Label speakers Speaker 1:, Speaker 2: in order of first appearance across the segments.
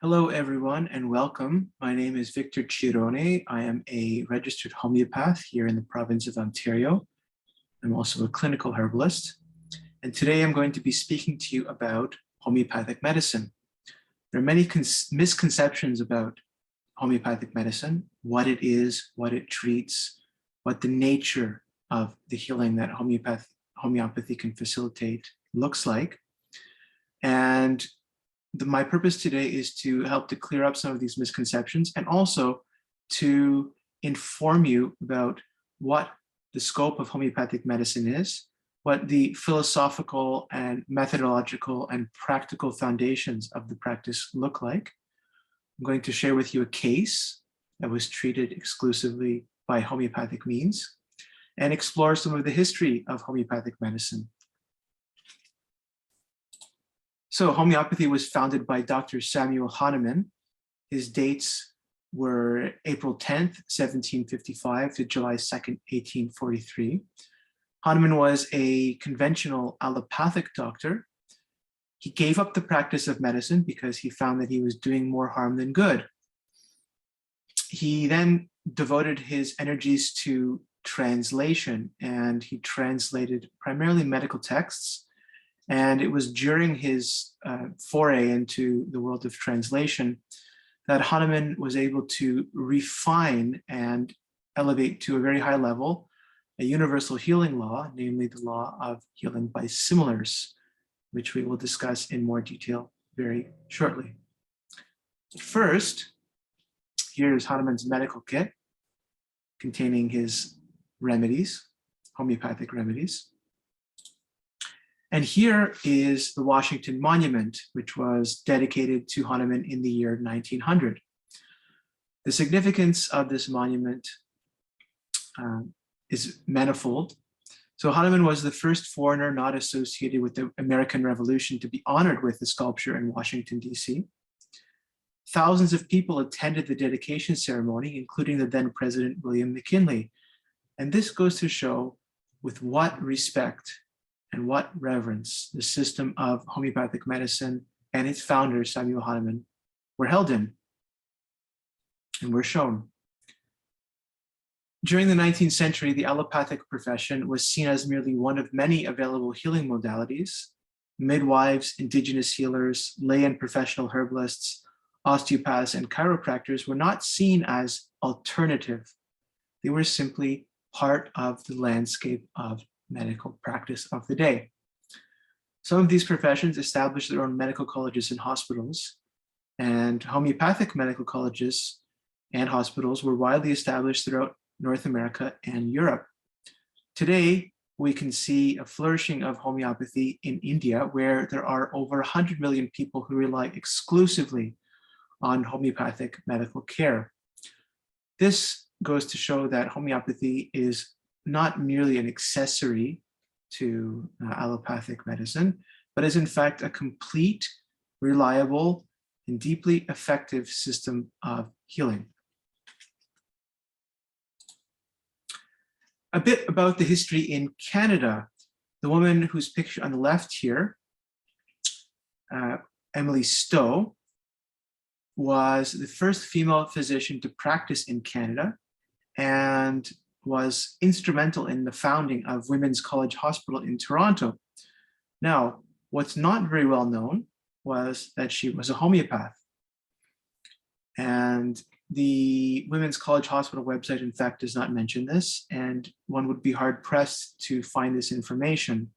Speaker 1: Hello, everyone, and welcome. My name is Victor Chirone. I am a registered homeopath here in the province of Ontario. I'm also a clinical herbalist. And today I'm going to be speaking to you about homeopathic medicine. There are many misconceptions about homeopathic medicine, what it is, what it treats, what the nature of the healing that homeopathy can facilitate looks like. And my purpose today is to help to clear up some of these misconceptions and also to inform you about what the scope of homeopathic medicine is, what the philosophical and methodological and practical foundations of the practice look like. I'm going to share with you a case that was treated exclusively by homeopathic means and explore some of the history of homeopathic medicine. So homeopathy was founded by Dr. Samuel Hahnemann. His dates were April 10th, 1755 to July 2nd, 1843. Hahnemann was a conventional allopathic doctor. He gave up the practice of medicine because he found that he was doing more harm than good. He then devoted his energies to translation, and he translated primarily medical texts. And it was during his foray into the world of translation that Hahnemann was able to refine and elevate to a very high level a universal healing law, namely the law of healing by similars, which we will discuss in more detail very shortly. First, here's Hahnemann's medical kit containing his remedies, homeopathic remedies. And here is the Washington Monument, which was dedicated to Hahnemann in the year 1900. The significance of this monument is manifold. So Hahnemann was the first foreigner not associated with the American Revolution to be honored with the sculpture in Washington, D.C. Thousands of people attended the dedication ceremony, including the then President William McKinley. And this goes to show with what respect and what reverence the system of homeopathic medicine and its founder, Samuel Hahnemann, were held in and were shown. During the 19th century, the allopathic profession was seen as merely one of many available healing modalities. Midwives, indigenous healers, lay and professional herbalists, osteopaths, and chiropractors were not seen as alternative. They were simply part of the landscape of medical practice of the day. Some of these professions established their own medical colleges and hospitals, and homeopathic medical colleges and hospitals were widely established throughout North America and Europe. Today, we can see a flourishing of homeopathy in India, where there are over 100 million people who rely exclusively on homeopathic medical care. This goes to show that homeopathy is not merely an accessory to allopathic medicine, but is in fact a complete, reliable, and deeply effective system of healing. A bit about the history in Canada. The woman whose picture on the left here, Emily Stowe, was the first female physician to practice in Canada and was instrumental in the founding of Women's College Hospital in Toronto. Now, what's not very well known was that she was a homeopath. And the Women's College Hospital website, in fact, does not mention this, and one would be hard-pressed to find this information.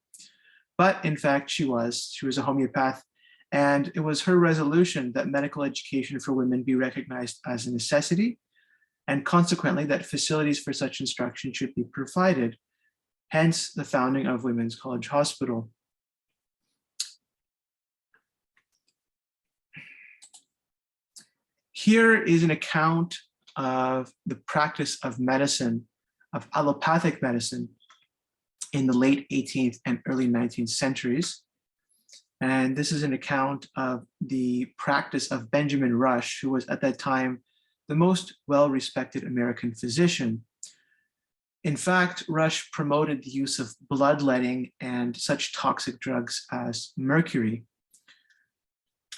Speaker 1: But in fact, she was a homeopath, and it was her resolution that medical education for women be recognized as a necessity, and consequently that facilities for such instruction should be provided, hence the founding of Women's College Hospital. Here is an account of the practice of medicine, of allopathic medicine, in the late 18th and early 19th centuries. And this is an account of the practice of Benjamin Rush, who was at that time the most well-respected American physician. In fact, Rush promoted the use of bloodletting and such toxic drugs as mercury.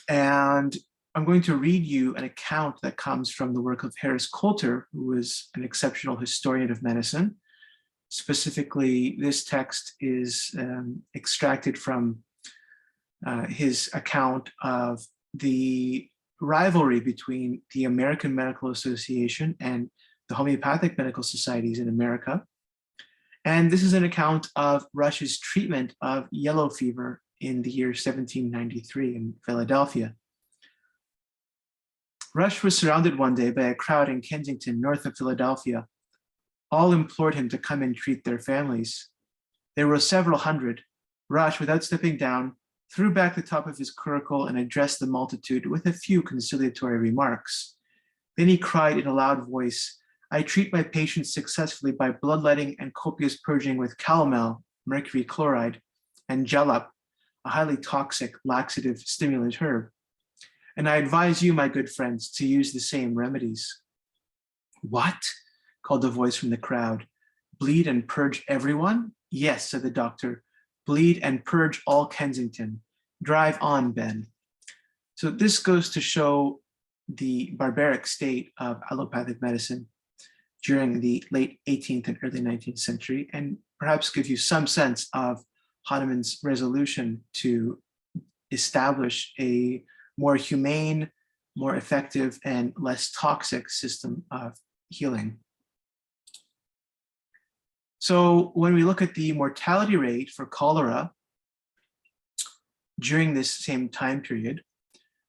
Speaker 1: And I'm going to read you an account that comes from the work of Harris Coulter, who was an exceptional historian of medicine. Specifically, this text is extracted from his account of the rivalry between the American Medical Association and the homeopathic medical societies in America. And this is an account of Rush's treatment of yellow fever in the year 1793 in Philadelphia. Rush was surrounded one day by a crowd in Kensington, north of Philadelphia. All implored him to come and treat their families. There were several hundred. Rush, without stepping down, threw back the top of his curricle and addressed the multitude with a few conciliatory remarks. Then he cried in a loud voice, "I treat my patients successfully by bloodletting and copious purging with calomel, mercury chloride, and jalap, a highly toxic laxative stimulant herb. And I advise you, my good friends, to use the same remedies." "What?" called a voice from the crowd. "Bleed and purge everyone?" "Yes," said the doctor. "Bleed and purge all Kensington. Drive on, Ben." So this goes to show the barbaric state of allopathic medicine during the late 18th and early 19th century, and perhaps give you some sense of Hahnemann's resolution to establish a more humane, more effective, and less toxic system of healing. So when we look at the mortality rate for cholera during this same time period,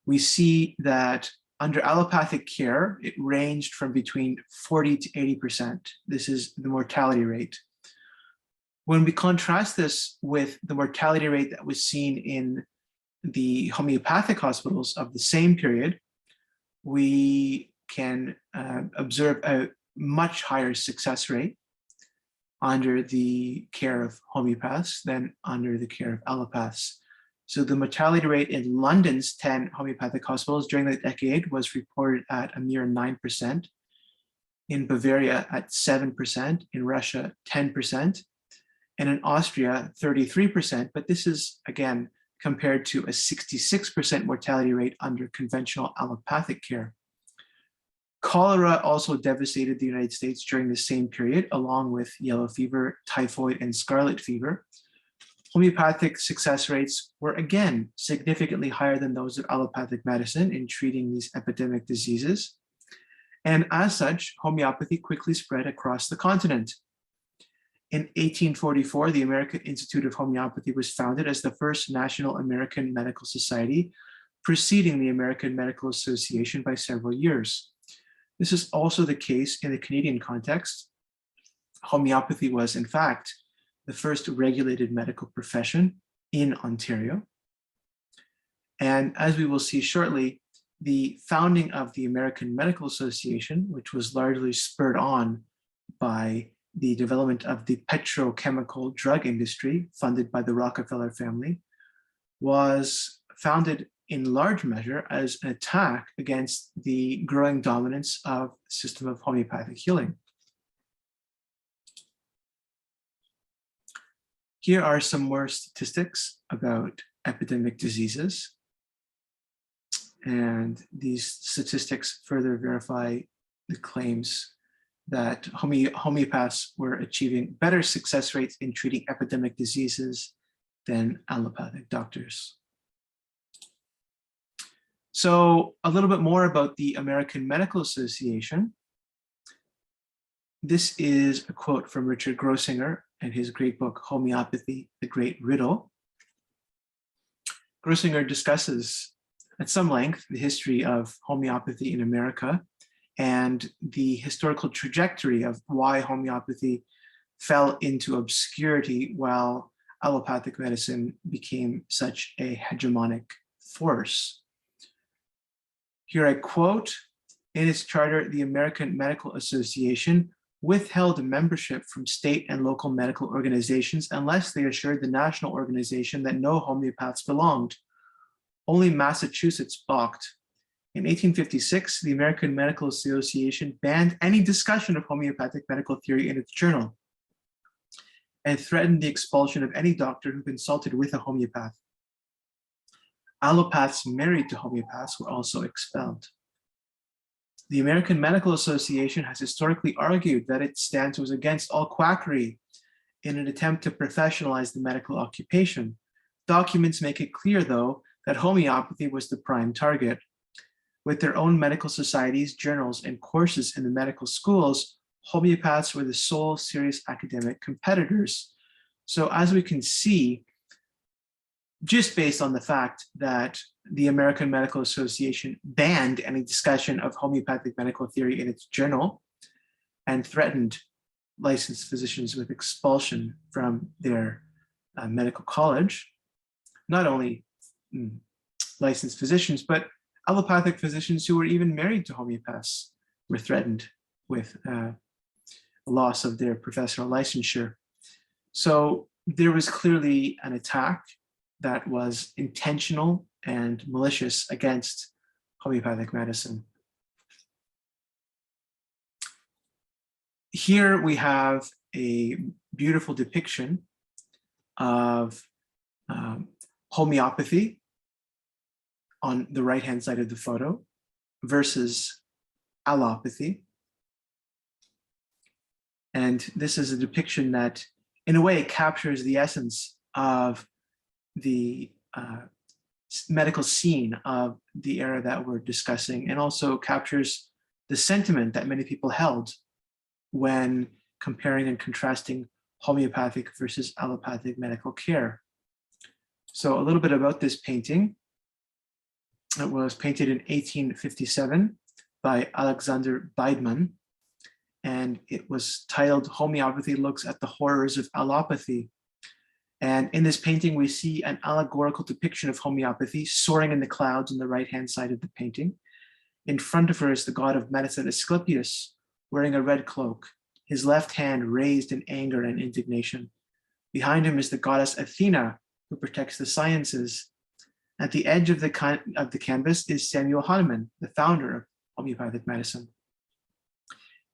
Speaker 1: we see that under allopathic care, it ranged from between 40 to 80%. This is the mortality rate. When we contrast this with the mortality rate that was seen in the homeopathic hospitals of the same period, we can observe a much higher success rate under the care of homeopaths than under the care of allopaths. So the mortality rate in London's 10 homeopathic hospitals during the decade was reported at a mere 9%, in Bavaria at 7%, in Russia 10%, and in Austria 33%, but this is, again, compared to a 66% mortality rate under conventional allopathic care. Cholera also devastated the United States during the same period, along with yellow fever, typhoid, and scarlet fever. Homeopathic success rates were again significantly higher than those of allopathic medicine in treating these epidemic diseases. And as such, homeopathy quickly spread across the continent. In 1844, the American Institute of Homeopathy was founded as the first national American medical society, preceding the American Medical Association by several years. This is also the case in the Canadian context. Homeopathy was, in fact, the first regulated medical profession in Ontario. And as we will see shortly, the founding of the American Medical Association, which was largely spurred on by the development of the petrochemical drug industry funded by the Rockefeller family, was founded in large measure as an attack against the growing dominance of the system of homeopathic healing. Here are some more statistics about epidemic diseases. And these statistics further verify the claims that homeopaths were achieving better success rates in treating epidemic diseases than allopathic doctors. So a little bit more about the American Medical Association. This is a quote from Richard Grossinger and his great book, Homeopathy, The Great Riddle. Grossinger discusses at some length the history of homeopathy in America and the historical trajectory of why homeopathy fell into obscurity while allopathic medicine became such a hegemonic force. Here I quote, in its charter, the American Medical Association withheld membership from state and local medical organizations unless they assured the national organization that no homeopaths belonged. Only Massachusetts balked. In 1856, the American Medical Association banned any discussion of homeopathic medical theory in its journal and threatened the expulsion of any doctor who consulted with a homeopath. Allopaths married to homeopaths were also expelled. The American Medical Association has historically argued that its stance was against all quackery in an attempt to professionalize the medical occupation. Documents make it clear, though, that homeopathy was the prime target. With their own medical societies, journals, and courses in the medical schools, homeopaths were the sole serious academic competitors. So as we can see, just based on the fact that the American Medical Association banned any discussion of homeopathic medical theory in its journal and threatened licensed physicians with expulsion from their medical college, not only licensed physicians, but allopathic physicians who were even married to homeopaths were threatened with loss of their professional licensure. So there was clearly an attack that was intentional and malicious against homeopathic medicine. Here we have a beautiful depiction of homeopathy on the right-hand side of the photo versus allopathy. And this is a depiction that, in a way, captures the essence of the medical scene of the era that we're discussing, and also captures the sentiment that many people held when comparing and contrasting homeopathic versus allopathic medical care. So a little bit about this painting. It was painted in 1857 by Alexander Beidman, and it was titled "Homeopathy Looks at the Horrors of Allopathy." And in this painting, we see an allegorical depiction of homeopathy soaring in the clouds on the right-hand side of the painting. In front of her is the god of medicine, Asclepius, wearing a red cloak, his left hand raised in anger and indignation. Behind him is the goddess Athena, who protects the sciences. At the edge of the canvas is Samuel Hahnemann, the founder of homeopathic medicine.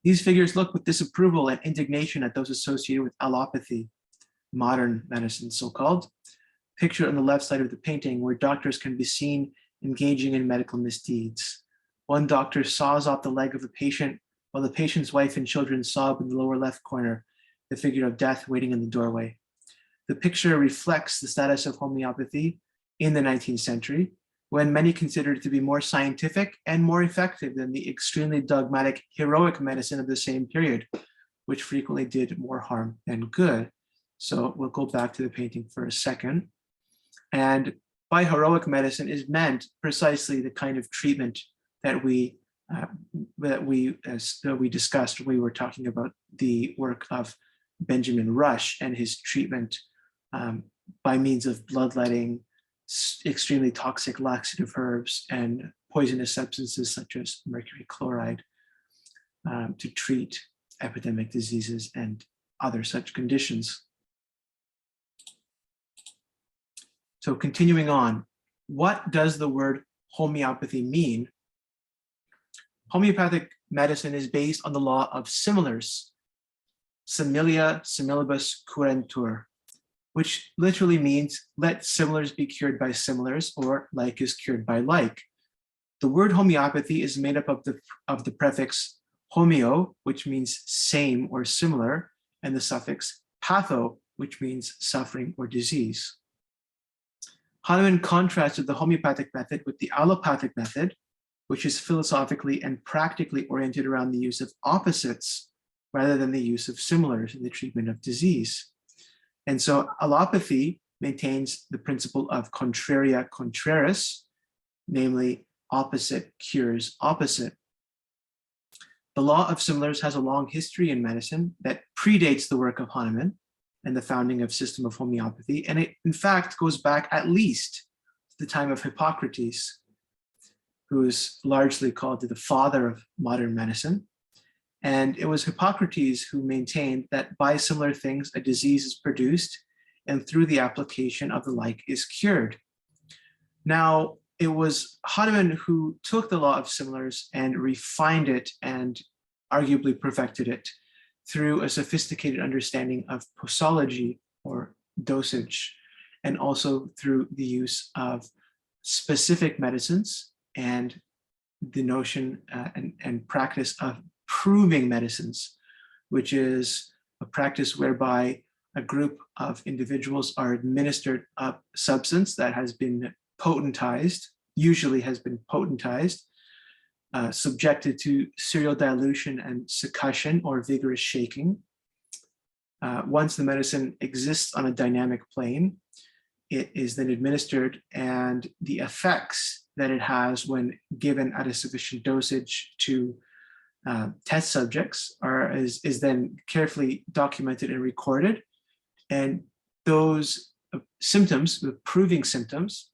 Speaker 1: These figures look with disapproval and indignation at those associated with allopathy, modern medicine so-called. Pictured on the left side of the painting, where doctors can be seen engaging in medical misdeeds. One doctor saws off the leg of a patient, while the patient's wife and children sob in the lower left corner, the figure of death waiting in the doorway. The picture reflects the status of homeopathy in the 19th century, when many considered it to be more scientific and more effective than the extremely dogmatic heroic medicine of the same period, which frequently did more harm than good. So we'll go back to the painting for a second. And by heroic medicine is meant precisely the kind of treatment that we discussed when we were talking about the work of Benjamin Rush and his treatment by means of bloodletting, extremely toxic laxative herbs, and poisonous substances such as mercury chloride to treat epidemic diseases and other such conditions. So continuing on, what does the word homeopathy mean? Homeopathic medicine is based on the law of similars, similia, similibus, curantur, which literally means let similars be cured by similars, or like is cured by like. The word homeopathy is made up of the prefix homeo, which means same or similar, and the suffix patho, which means suffering or disease. Hahnemann contrasted the homeopathic method with the allopathic method, which is philosophically and practically oriented around the use of opposites rather than the use of similars in the treatment of disease. And so allopathy maintains the principle of contraria contraris, namely opposite cures opposite. The law of similars has a long history in medicine that predates the work of Hahnemann and the founding of system of homeopathy. And it in fact goes back at least to the time of Hippocrates, who is largely called the father of modern medicine. And it was Hippocrates who maintained that by similar things, a disease is produced, and through the application of the like is cured. Now, it was Hahnemann who took the law of similars and refined it and arguably perfected it through a sophisticated understanding of posology, or dosage, and also through the use of specific medicines and the notion and practice of proving medicines, which is a practice whereby a group of individuals are administered a substance that has been potentized, usually has been potentized, subjected to serial dilution and succussion or vigorous shaking. Once the medicine exists on a dynamic plane, it is then administered, and the effects that it has when given at a sufficient dosage to test subjects is then carefully documented and recorded. And those symptoms, the proving symptoms,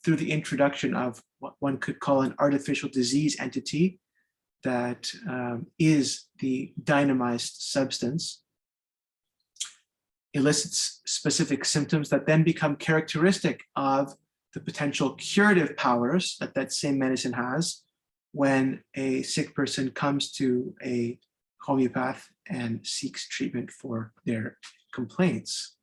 Speaker 1: through the introduction of what one could call an artificial disease entity that is the dynamized substance, elicits specific symptoms that then become characteristic of the potential curative powers that that same medicine has when a sick person comes to a homeopath and seeks treatment for their complaints.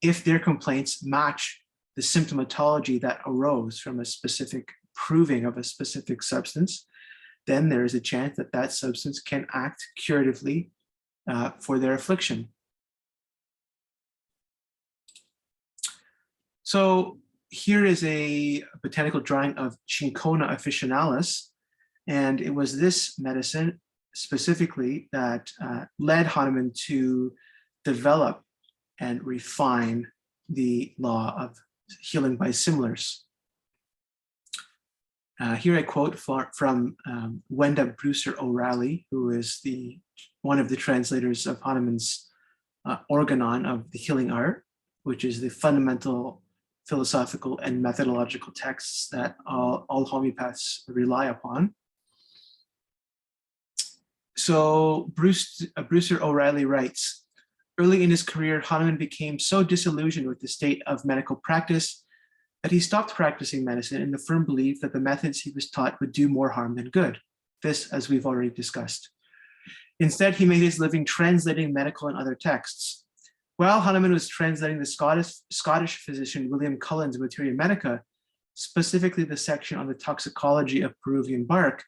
Speaker 1: If their complaints match the symptomatology that arose from a specific proving of a specific substance, then there is a chance that that substance can act curatively for their affliction. So here is a botanical drawing of Cinchona officinalis, and it was this medicine specifically that led Hahnemann to develop and refine the law of healing by similars. Here I quote from Wenda Brucer O'Reilly, who is one of the translators of Hahnemann's Organon of the Healing Art, which is the fundamental philosophical and methodological texts that all homeopaths rely upon. So Brucer O'Reilly writes, early in his career, Hahnemann became so disillusioned with the state of medical practice that he stopped practicing medicine in the firm belief that the methods he was taught would do more harm than good. This, as we've already discussed. Instead, he made his living translating medical and other texts. While Hahnemann was translating the Scottish physician William Cullen's Materia Medica, specifically the section on the toxicology of Peruvian bark,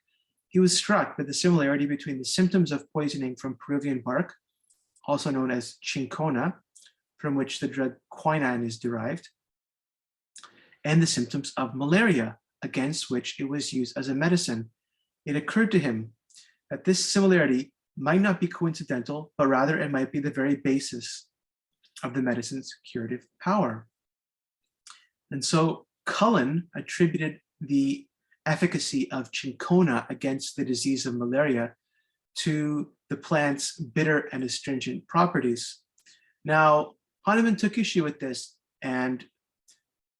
Speaker 1: he was struck with the similarity between the symptoms of poisoning from Peruvian bark, also known as cinchona, from which the drug quinine is derived, and the symptoms of malaria, against which it was used as a medicine. It occurred to him that this similarity might not be coincidental, but rather it might be the very basis of the medicine's curative power. And so Cullen attributed the efficacy of cinchona against the disease of malaria to the plant's bitter and astringent properties. Now, Hahnemann took issue with this and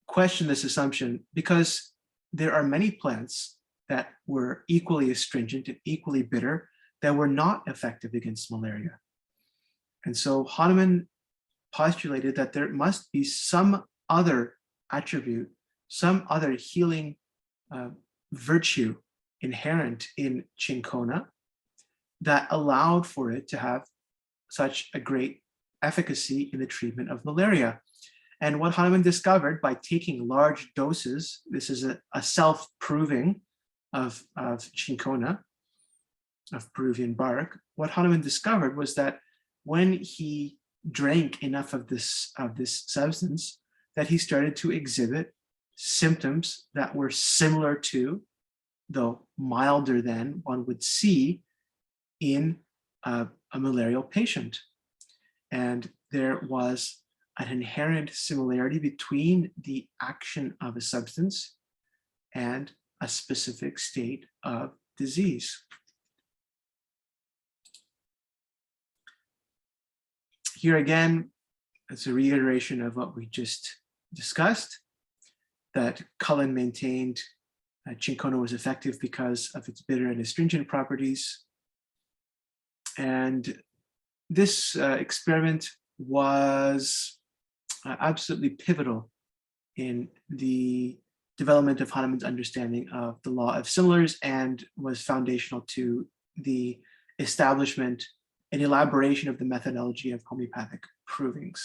Speaker 1: questioned this assumption because there are many plants that were equally astringent and equally bitter that were not effective against malaria. And so Hahnemann postulated that there must be some other attribute, some other healing virtue inherent in cinchona that allowed for it to have such a great efficacy in the treatment of malaria. And what Hahnemann discovered by taking large doses, this is a self-proving of cinchona, of Peruvian bark, what Hahnemann discovered was that when he drank enough of this substance, that he started to exhibit symptoms that were similar to, though milder than, one would see in a malarial patient. And there was an inherent similarity between the action of a substance and a specific state of disease. Here again, it's a reiteration of what we just discussed, that Cullen maintained cinchona was effective because of its bitter and astringent properties. And this experiment was absolutely pivotal in the development of Hahnemann's understanding of the law of similars and was foundational to the establishment and elaboration of the methodology of homeopathic provings.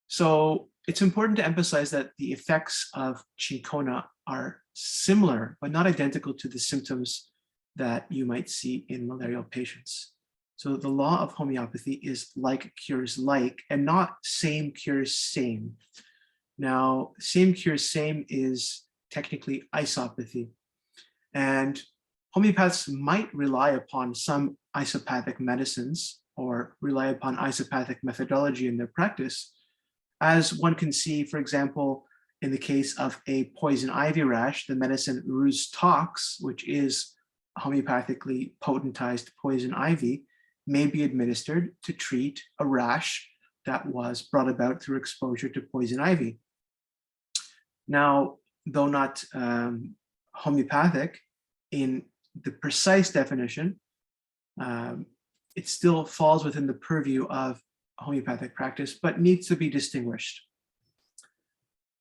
Speaker 1: So it's important to emphasize that the effects of cinchona are similar, but not identical to the symptoms that you might see in malarial patients. So the law of homeopathy is like cures like, and not same cures same. Now, same cures same is technically isopathy. And homeopaths might rely upon some isopathic medicines or rely upon isopathic methodology in their practice, as one can see, for example, in the case of a poison ivy rash, the medicine Ruse Tox, which is homeopathically potentized poison ivy, may be administered to treat a rash that was brought about through exposure to poison ivy. Now, though not homeopathic in the precise definition, it still falls within the purview of homeopathic practice, but needs to be distinguished.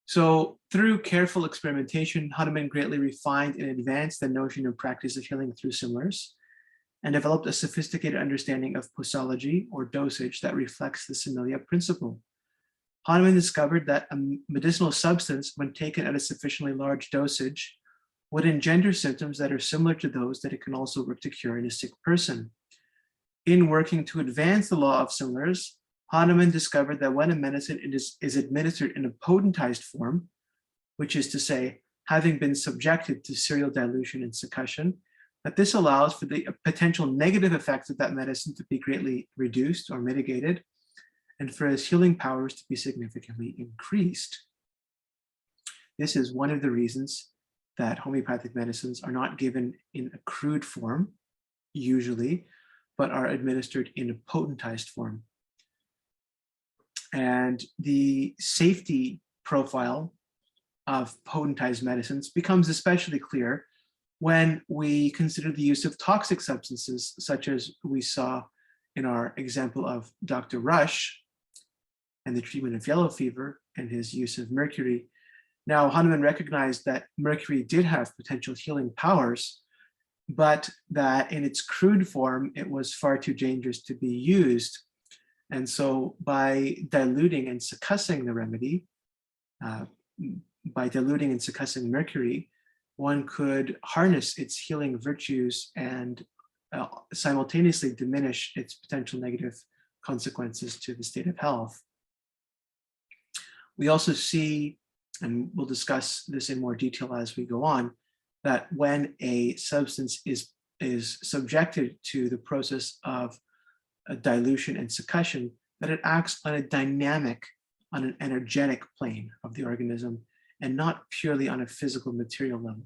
Speaker 1: So through careful experimentation, Hahnemann greatly refined and advanced the notion and practice of healing through similars, and developed a sophisticated understanding of posology or dosage that reflects the Similia principle. Hahnemann discovered that a medicinal substance, when taken at a sufficiently large dosage, would engender symptoms that are similar to those that it can also work to cure in a sick person. In working to advance the law of similars, Hahnemann discovered that when a medicine is administered in a potentized form, which is to say, having been subjected to serial dilution and succussion, that this allows for the potential negative effects of that medicine to be greatly reduced or mitigated, and for its healing powers to be significantly increased. This is one of the reasons that homeopathic medicines are not given in a crude form, usually, but are administered in a potentized form. And the safety profile of potentized medicines becomes especially clear when we consider the use of toxic substances, such as we saw in our example of Dr. Rush and the treatment of yellow fever and his use of mercury. Now, Hahnemann recognized that mercury did have potential healing powers, but that in its crude form, it was far too dangerous to be used. And so by diluting and succussing the remedy, by diluting and succussing mercury, one could harness its healing virtues and simultaneously diminish its potential negative consequences to the state of health. We also see, and we'll discuss this in more detail as we go on, that when a substance is subjected to the process of dilution and succussion, that it acts on a dynamic, on an energetic plane of the organism, and not purely on a physical material level.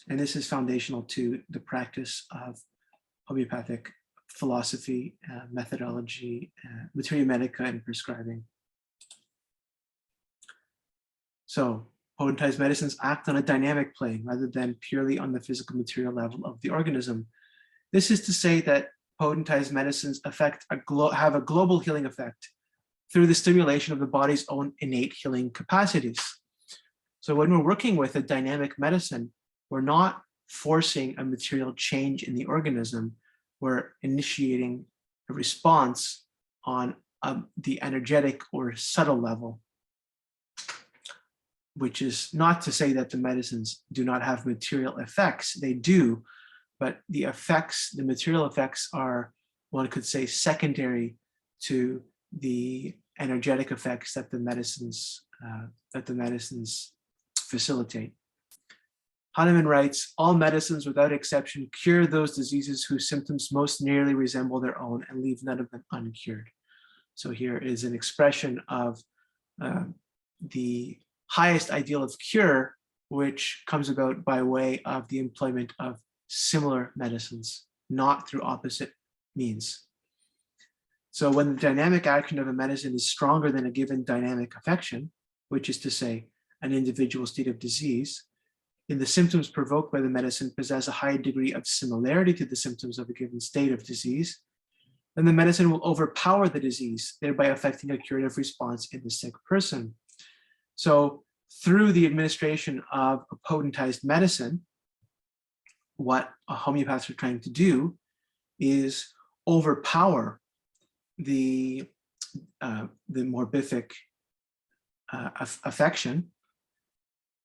Speaker 1: And this is foundational to the practice of homeopathic philosophy, methodology, materia medica, and prescribing. So potentized medicines act on a dynamic plane rather than purely on the physical material level of the organism. This is to say that potentized medicines have a global healing effect through the stimulation of the body's own innate healing capacities. So when we're working with a dynamic medicine, we're not forcing a material change in the organism, we're initiating a response on the energetic or subtle level, which is not to say that the medicines do not have material effects. They do, but the effects, the material effects are, one could say, secondary to the energetic effects that the medicines facilitate. Hahnemann writes, all medicines without exception cure those diseases whose symptoms most nearly resemble their own and leave none of them uncured. So here is an expression of the highest ideal of cure, which comes about by way of the employment of similar medicines, not through opposite means. So when the dynamic action of a medicine is stronger than a given dynamic affection, which is to say, an individual state of disease, and the symptoms provoked by the medicine possess a high degree of similarity to the symptoms of a given state of disease, then the medicine will overpower the disease, thereby affecting a curative response in the sick person. So through the administration of a potentized medicine, what homeopaths are trying to do is overpower the morbific affection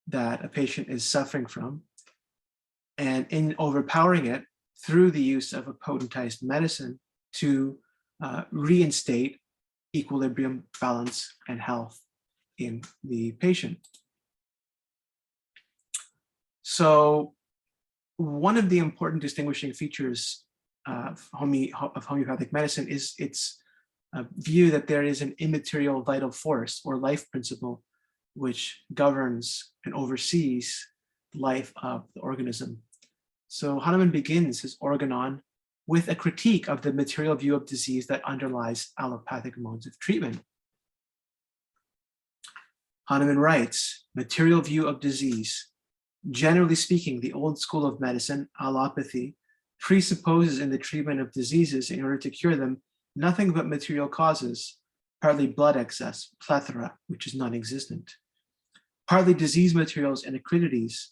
Speaker 1: that a patient is suffering from, and in overpowering it through the use of a potentized medicine to reinstate equilibrium, balance, and health in the patient. So one of the important distinguishing features of homeopathic medicine is its view that there is an immaterial vital force or life principle which governs and oversees the life of the organism. So Hahnemann begins his organon with a critique of the material view of disease that underlies allopathic modes of treatment. Hahnemann writes, material view of disease. Generally speaking, the old school of medicine, allopathy, presupposes in the treatment of diseases in order to cure them nothing but material causes, partly blood excess, plethora, which is non-existent, partly disease materials and acridities.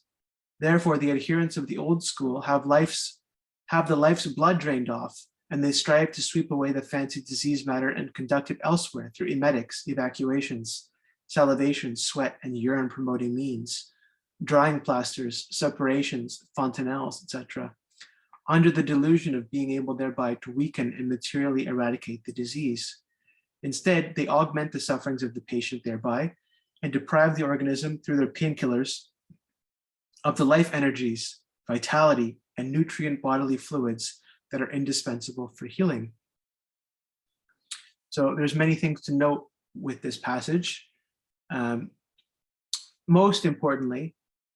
Speaker 1: Therefore, the adherents of the old school have the life's blood drained off, and they strive to sweep away the fancied disease matter and conduct it elsewhere through emetics, evacuations, salivation, sweat, and urine promoting means, drying plasters, suppurations, fontanelles, etc., under the delusion of being able thereby to weaken and materially eradicate the disease. Instead, they augment the sufferings of the patient thereby and deprive the organism through their painkillers of the life energies, vitality, and nutrient bodily fluids that are indispensable for healing. So there's many things to note with this passage. Most importantly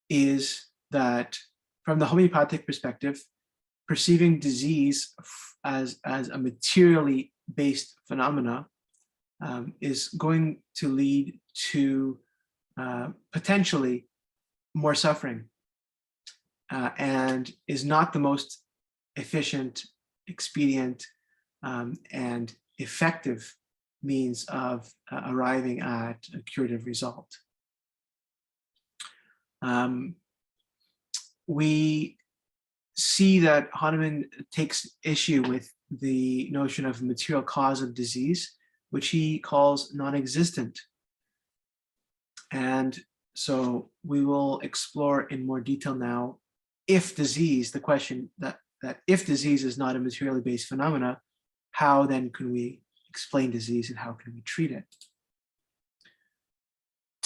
Speaker 1: is that from the homeopathic perspective, perceiving disease as a materially based phenomena is going to lead to potentially more suffering and is not the most efficient, expedient, and effective means of arriving at a curative result. We see that Hahnemann takes issue with the notion of material cause of disease, which he calls non-existent. And so we will explore in more detail now, if disease, the question that if disease is not a materially based phenomena, how then can we explain disease and how can we treat it?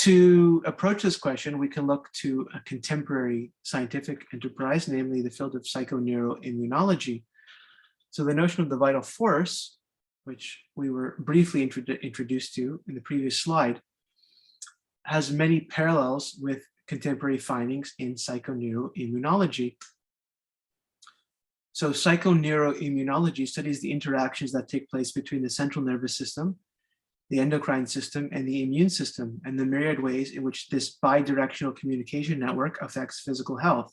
Speaker 1: To approach this question, we can look to a contemporary scientific enterprise, namely the field of psychoneuroimmunology. So the notion of the vital force, which we were briefly introduced to in the previous slide, has many parallels with contemporary findings in psychoneuroimmunology. So psychoneuroimmunology studies the interactions that take place between the central nervous system, the endocrine system, and the immune system, and the myriad ways in which this bidirectional communication network affects physical health.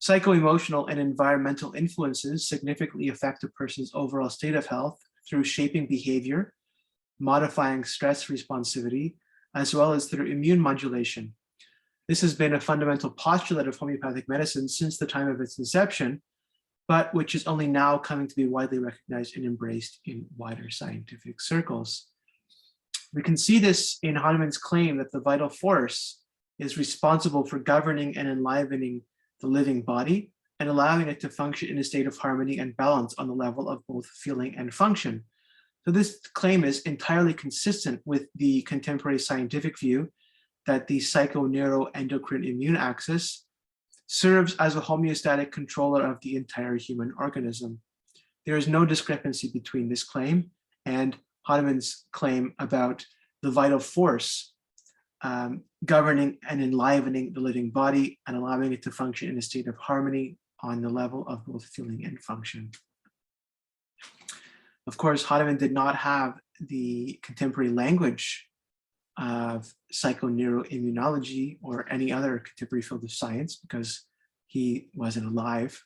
Speaker 1: Psycho-emotional and environmental influences significantly affect a person's overall state of health through shaping behavior, modifying stress responsivity, as well as through immune modulation. This has been a fundamental postulate of homeopathic medicine since the time of its inception, but which is only now coming to be widely recognized and embraced in wider scientific circles. We can see this in Hahnemann's claim that the vital force is responsible for governing and enlivening the living body and allowing it to function in a state of harmony and balance on the level of both feeling and function. So this claim is entirely consistent with the contemporary scientific view that the psychoneuroendocrine immune axis serves as a homeostatic controller of the entire human organism. There is no discrepancy between this claim and Hahnemann's claim about the vital force governing and enlivening the living body and allowing it to function in a state of harmony on the level of both feeling and function. Of course, Hahnemann did not have the contemporary language of psychoneuroimmunology or any other contemporary field of science because he wasn't alive.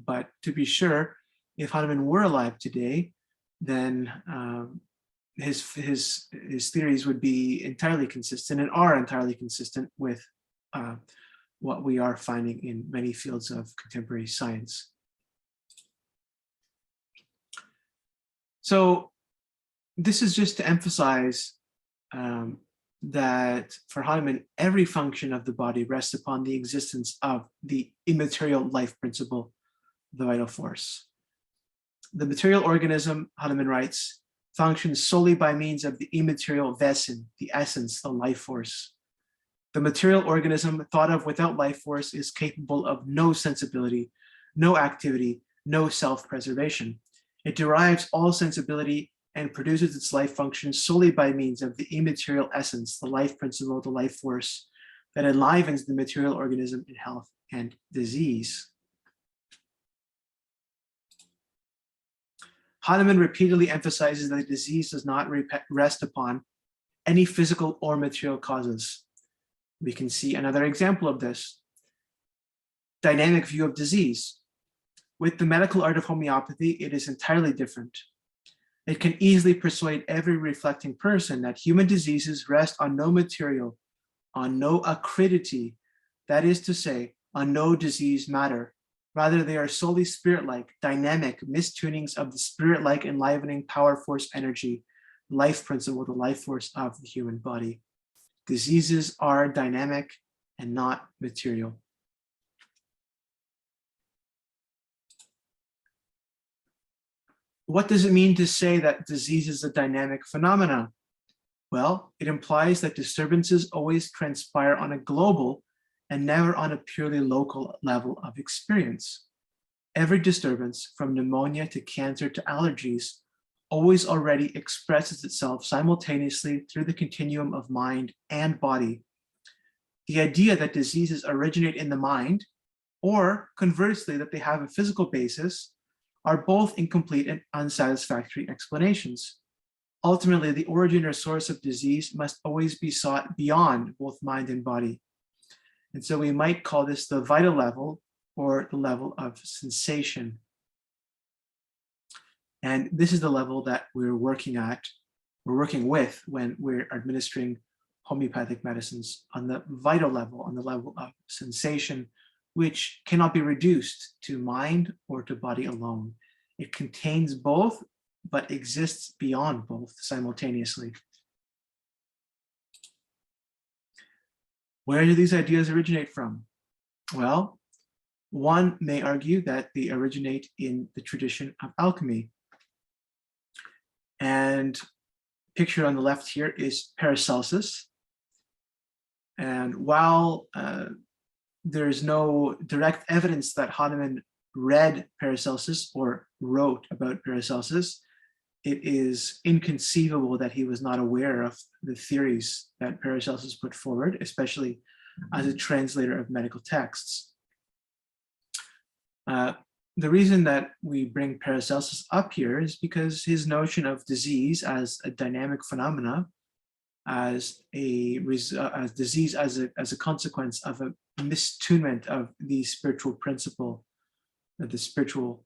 Speaker 1: But to be sure, if Hahnemann were alive today, then his theories would be entirely consistent and are entirely consistent with what we are finding in many fields of contemporary science. So this is just to emphasize that for Hahnemann, every function of the body rests upon the existence of the immaterial life principle, the vital force. The material organism, Hahnemann writes, functions solely by means of the immaterial Wesen, the essence, the life force. The material organism thought of without life force is capable of no sensibility, no activity, no self-preservation. It derives all sensibility and produces its life function solely by means of the immaterial essence, the life principle, the life force that enlivens the material organism in health and disease. Hahnemann repeatedly emphasizes that disease does not rest upon any physical or material causes. We can see another example of this. Dynamic view of disease. With the medical art of homeopathy, it is entirely different. It can easily persuade every reflecting person that human diseases rest on no material, on no acridity, that is to say, on no disease matter. Rather, they are solely spirit-like, dynamic mistunings of the spirit-like enlivening power, force, energy, life principle, the life force of the human body. Diseases are dynamic and not material. What does it mean to say that disease is a dynamic phenomena? Well, it implies that disturbances always transpire on a global and never on a purely local level of experience. Every disturbance, from pneumonia to cancer to allergies, always already expresses itself simultaneously through the continuum of mind and body. The idea that diseases originate in the mind, or conversely, that they have a physical basis, are both incomplete and unsatisfactory explanations. Ultimately, the origin or source of disease must always be sought beyond both mind and body. And so we might call this the vital level or the level of sensation. And this is the level that we're working with when we're administering homeopathic medicines, on the vital level, on the level of sensation, which cannot be reduced to mind or to body alone. It contains both, but exists beyond both simultaneously. Where do these ideas originate from? Well, one may argue that they originate in the tradition of alchemy. And pictured on the left here is Paracelsus. And while there's no direct evidence that Hahnemann read Paracelsus or wrote about Paracelsus, it is inconceivable that he was not aware of the theories that Paracelsus put forward, especially as a translator of medical texts. The reason that we bring Paracelsus up here is because his notion of disease as a dynamic phenomena, as disease as a consequence of a mistunment of the spiritual principle, the spiritual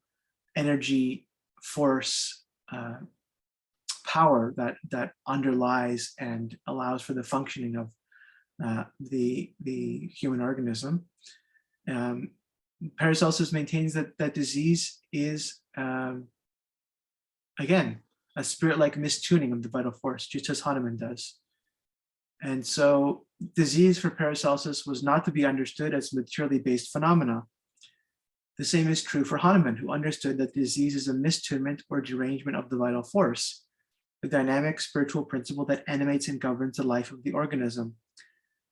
Speaker 1: energy, force, power that underlies and allows for the functioning of the human organism. Paracelsus maintains that disease is, again, a spirit-like mistuning of the vital force, just as Hahnemann does. And so disease for Paracelsus was not to be understood as materially based phenomena. The same is true for Hahnemann, who understood that disease is a mistunement or derangement of the vital force, the dynamic spiritual principle that animates and governs the life of the organism.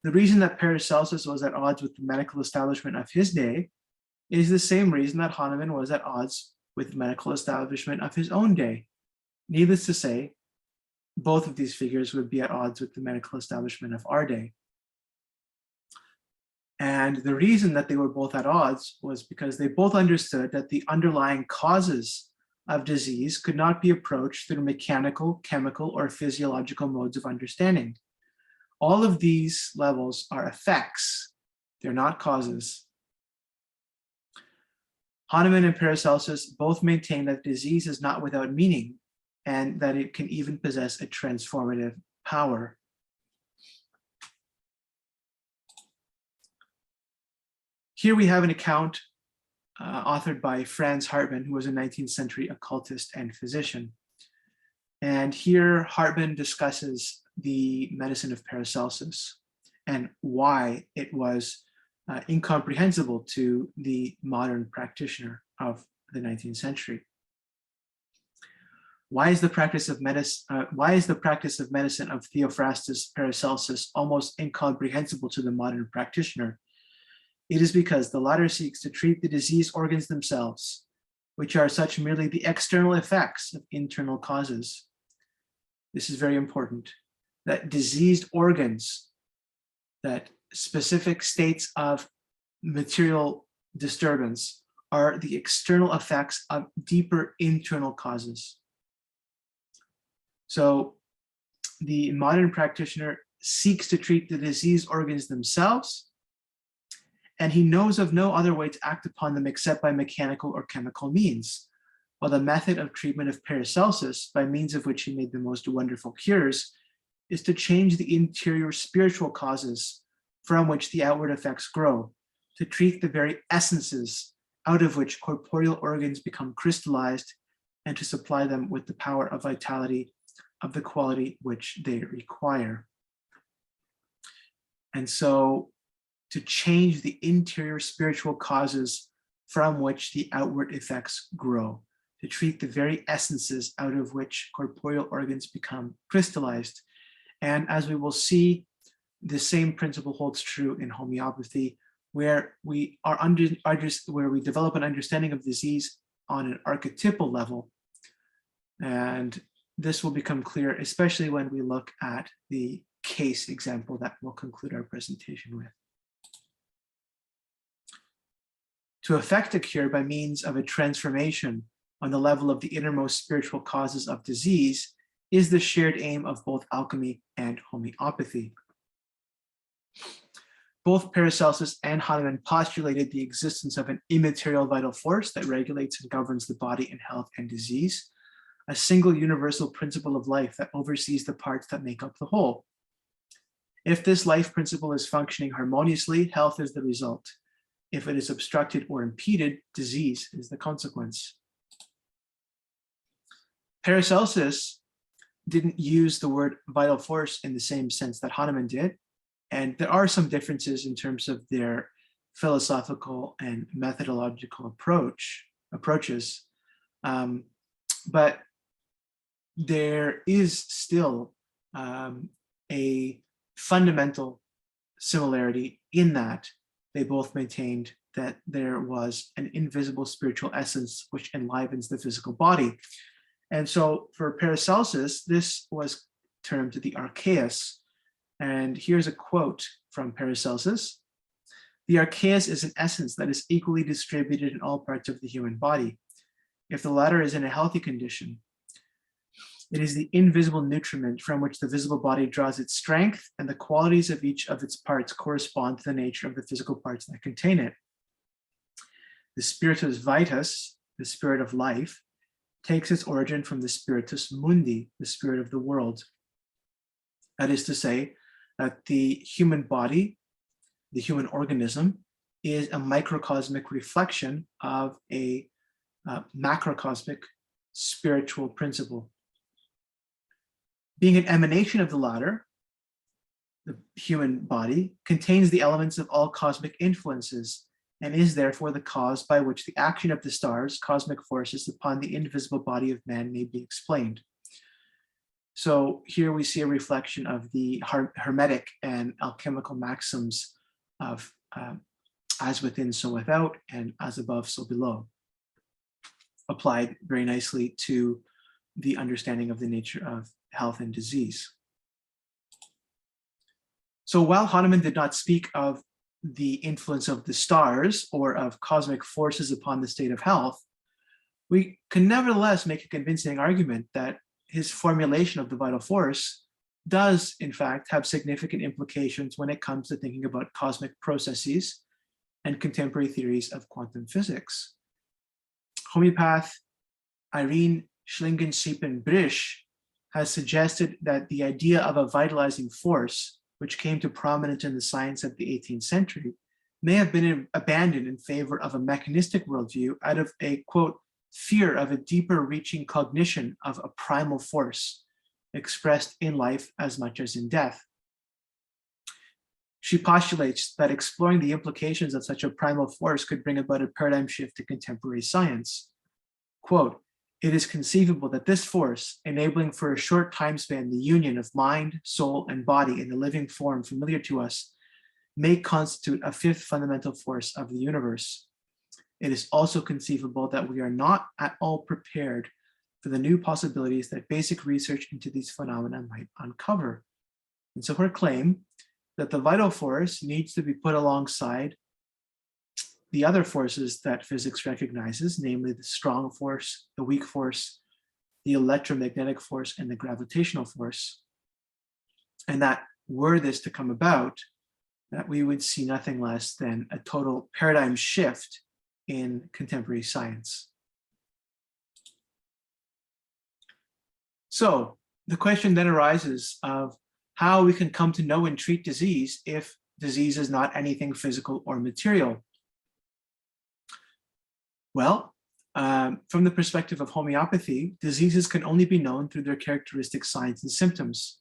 Speaker 1: The reason that Paracelsus was at odds with the medical establishment of his day is the same reason that Hahnemann was at odds with the medical establishment of his own day. Needless to say, both of these figures would be at odds with the medical establishment of our day. And the reason that they were both at odds was because they both understood that the underlying causes of disease could not be approached through mechanical, chemical, or physiological modes of understanding. All of these levels are effects, they're not causes. Hahnemann and Paracelsus both maintain that disease is not without meaning and that it can even possess a transformative power. Here we have an account authored by Franz Hartmann, who was a 19th century occultist and physician. And here Hartmann discusses the medicine of Paracelsus and why it was incomprehensible to the modern practitioner of the 19th century. Why is the practice of medicine of Theophrastus Paracelsus almost incomprehensible to the modern practitioner? It is because the latter seeks to treat the disease organs themselves, which are such merely the external effects of internal causes. This is very important, that diseased organs, that specific states of material disturbance are the external effects of deeper internal causes. So the modern practitioner seeks to treat the diseased organs themselves, and he knows of no other way to act upon them except by mechanical or chemical means. While the method of treatment of Paracelsus, by means of which he made the most wonderful cures, is to change the interior spiritual causes from which the outward effects grow, to treat the very essences out of which corporeal organs become crystallized, and to supply them with the power of vitality of the quality which they require. And so to change the interior spiritual causes from which the outward effects grow, to treat the very essences out of which corporeal organs become crystallized. And as we will see, the same principle holds true in homeopathy, where we develop an understanding of disease on an archetypal level. And this will become clear, especially when we look at the case example that we'll conclude our presentation with. To effect a cure by means of a transformation on the level of the innermost spiritual causes of disease is the shared aim of both alchemy and homeopathy. Both Paracelsus and Hahnemann postulated the existence of an immaterial vital force that regulates and governs the body in health and disease, a single universal principle of life that oversees the parts that make up the whole. If this life principle is functioning harmoniously, health is the result. If it is obstructed or impeded, disease is the consequence. Paracelsus didn't use the word vital force in the same sense that Hahnemann did, and there are some differences in terms of their philosophical and methodological approaches, but there is still a fundamental similarity in that they both maintained that there was an invisible spiritual essence which enlivens the physical body. And so for Paracelsus, this was termed the archeus. And here's a quote from Paracelsus. The archeus is an essence that is equally distributed in all parts of the human body. If the latter is in a healthy condition, it is the invisible nutriment from which the visible body draws its strength, and the qualities of each of its parts correspond to the nature of the physical parts that contain it. The spiritus vitus, the spirit of life, takes its origin from the spiritus mundi, the spirit of the world. That is to say, that the human body, the human organism, is a microcosmic reflection of a macrocosmic spiritual principle. Being an emanation of the latter, the human body contains the elements of all cosmic influences and is therefore the cause by which the action of the stars, cosmic forces, upon the invisible body of man may be explained. So here we see a reflection of the hermetic and alchemical maxims of as within, so without, and as above, so below, applied very nicely to the understanding of the nature of health and disease. So while Hahnemann did not speak of the influence of the stars or of cosmic forces upon the state of health, we can nevertheless make a convincing argument that his formulation of the vital force does, in fact, have significant implications when it comes to thinking about cosmic processes and contemporary theories of quantum physics. Homeopath Irene Schlingensief-Brisch has suggested that the idea of a vitalizing force, which came to prominence in the science of the 18th century, may have been abandoned in favor of a mechanistic worldview out of a, quote, fear of a deeper reaching cognition of a primal force, expressed in life as much as in death. She postulates that exploring the implications of such a primal force could bring about a paradigm shift to contemporary science. Quote, "It is conceivable that this force, enabling for a short time span the union of mind, soul, and body in the living form familiar to us, may constitute a fifth fundamental force of the universe. It is also conceivable that we are not at all prepared for the new possibilities that basic research into these phenomena might uncover." And so her claim that the vital force needs to be put alongside the other forces that physics recognizes, namely the strong force, the weak force, the electromagnetic force, and the gravitational force. And that were this to come about, that we would see nothing less than a total paradigm shift in contemporary science. So the question then arises of how we can come to know and treat disease if disease is not anything physical or material. Well, from the perspective of homeopathy, diseases can only be known through their characteristic signs and symptoms,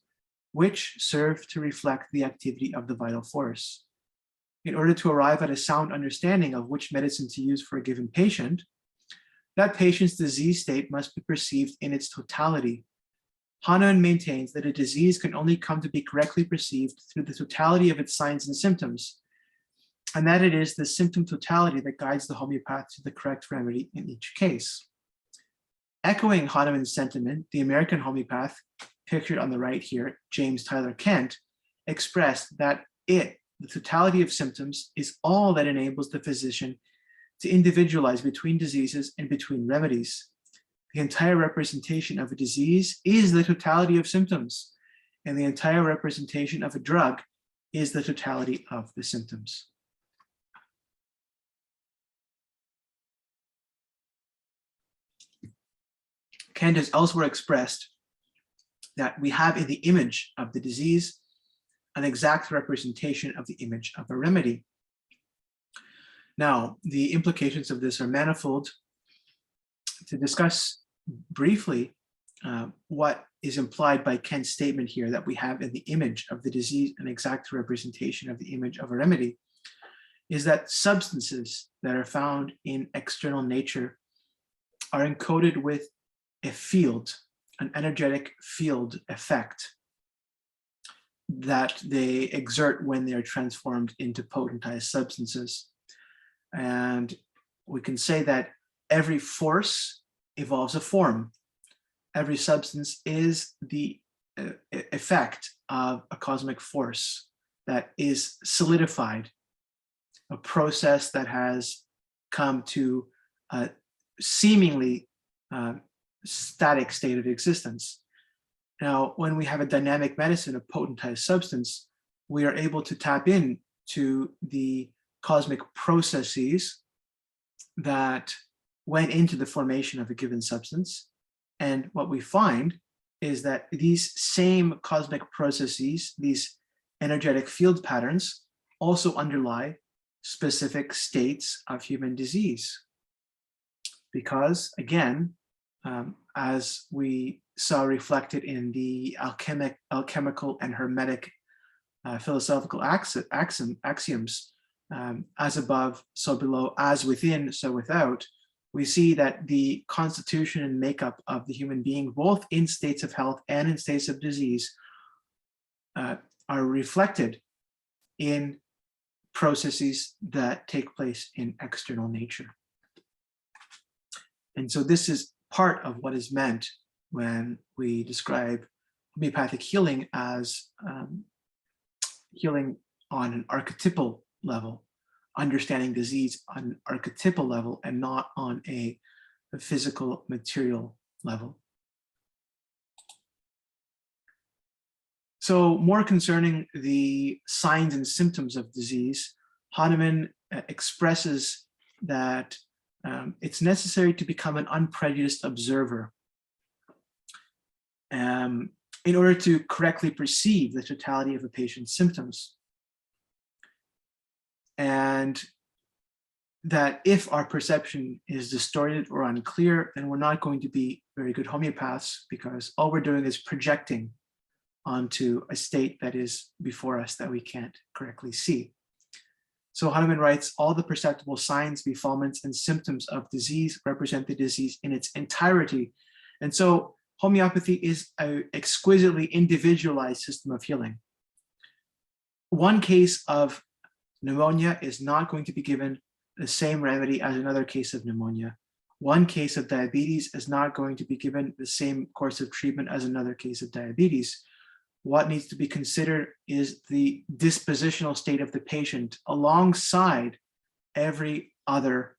Speaker 1: which serve to reflect the activity of the vital force. In order to arrive at a sound understanding of which medicine to use for a given patient, that patient's disease state must be perceived in its totality. Hahnemann maintains that a disease can only come to be correctly perceived through the totality of its signs and symptoms, and that it is the symptom totality that guides the homeopath to the correct remedy in each case. Echoing Hahnemann's sentiment, the American homeopath, pictured on the right here, James Tyler Kent, expressed that the totality of symptoms, is all that enables the physician to individualize between diseases and between remedies. The entire representation of a disease is the totality of symptoms, and the entire representation of a drug is the totality of the symptoms. Kent has elsewhere expressed that we have in the image of the disease an exact representation of the image of a remedy. Now, the implications of this are manifold. To discuss briefly what is implied by Kent's statement here, that we have in the image of the disease an exact representation of the image of a remedy, is that substances that are found in external nature are encoded with a field, an energetic field effect that they exert when they are transformed into potentized substances. And we can say that every force evolves a form. Every substance is the effect of a cosmic force that is solidified, a process that has come to a seemingly static state of existence. Now, when we have a dynamic medicine, a potentized substance, we are able to tap into the cosmic processes that went into the formation of a given substance. And what we find is that these same cosmic processes, these energetic field patterns, also underlie specific states of human disease. Because, again, as we saw reflected in the alchemical and hermetic philosophical axioms, as above, so below, as within, so without, we see that the constitution and makeup of the human being, both in states of health and in states of disease, are reflected in processes that take place in external nature. And so this is part of what is meant when we describe homeopathic healing as healing on an archetypal level, understanding disease on an archetypal level and not on a physical material level. So more concerning the signs and symptoms of disease, Hahnemann expresses that it's necessary to become an unprejudiced observer in order to correctly perceive the totality of a patient's symptoms. And that if our perception is distorted or unclear, then we're not going to be very good homeopaths, because all we're doing is projecting onto a state that is before us that we can't correctly see. So Hahnemann writes, all the perceptible signs, befallments, and symptoms of disease represent the disease in its entirety. And so homeopathy is an exquisitely individualized system of healing. One case of pneumonia is not going to be given the same remedy as another case of pneumonia. One case of diabetes is not going to be given the same course of treatment as another case of diabetes. What needs to be considered is the dispositional state of the patient alongside every other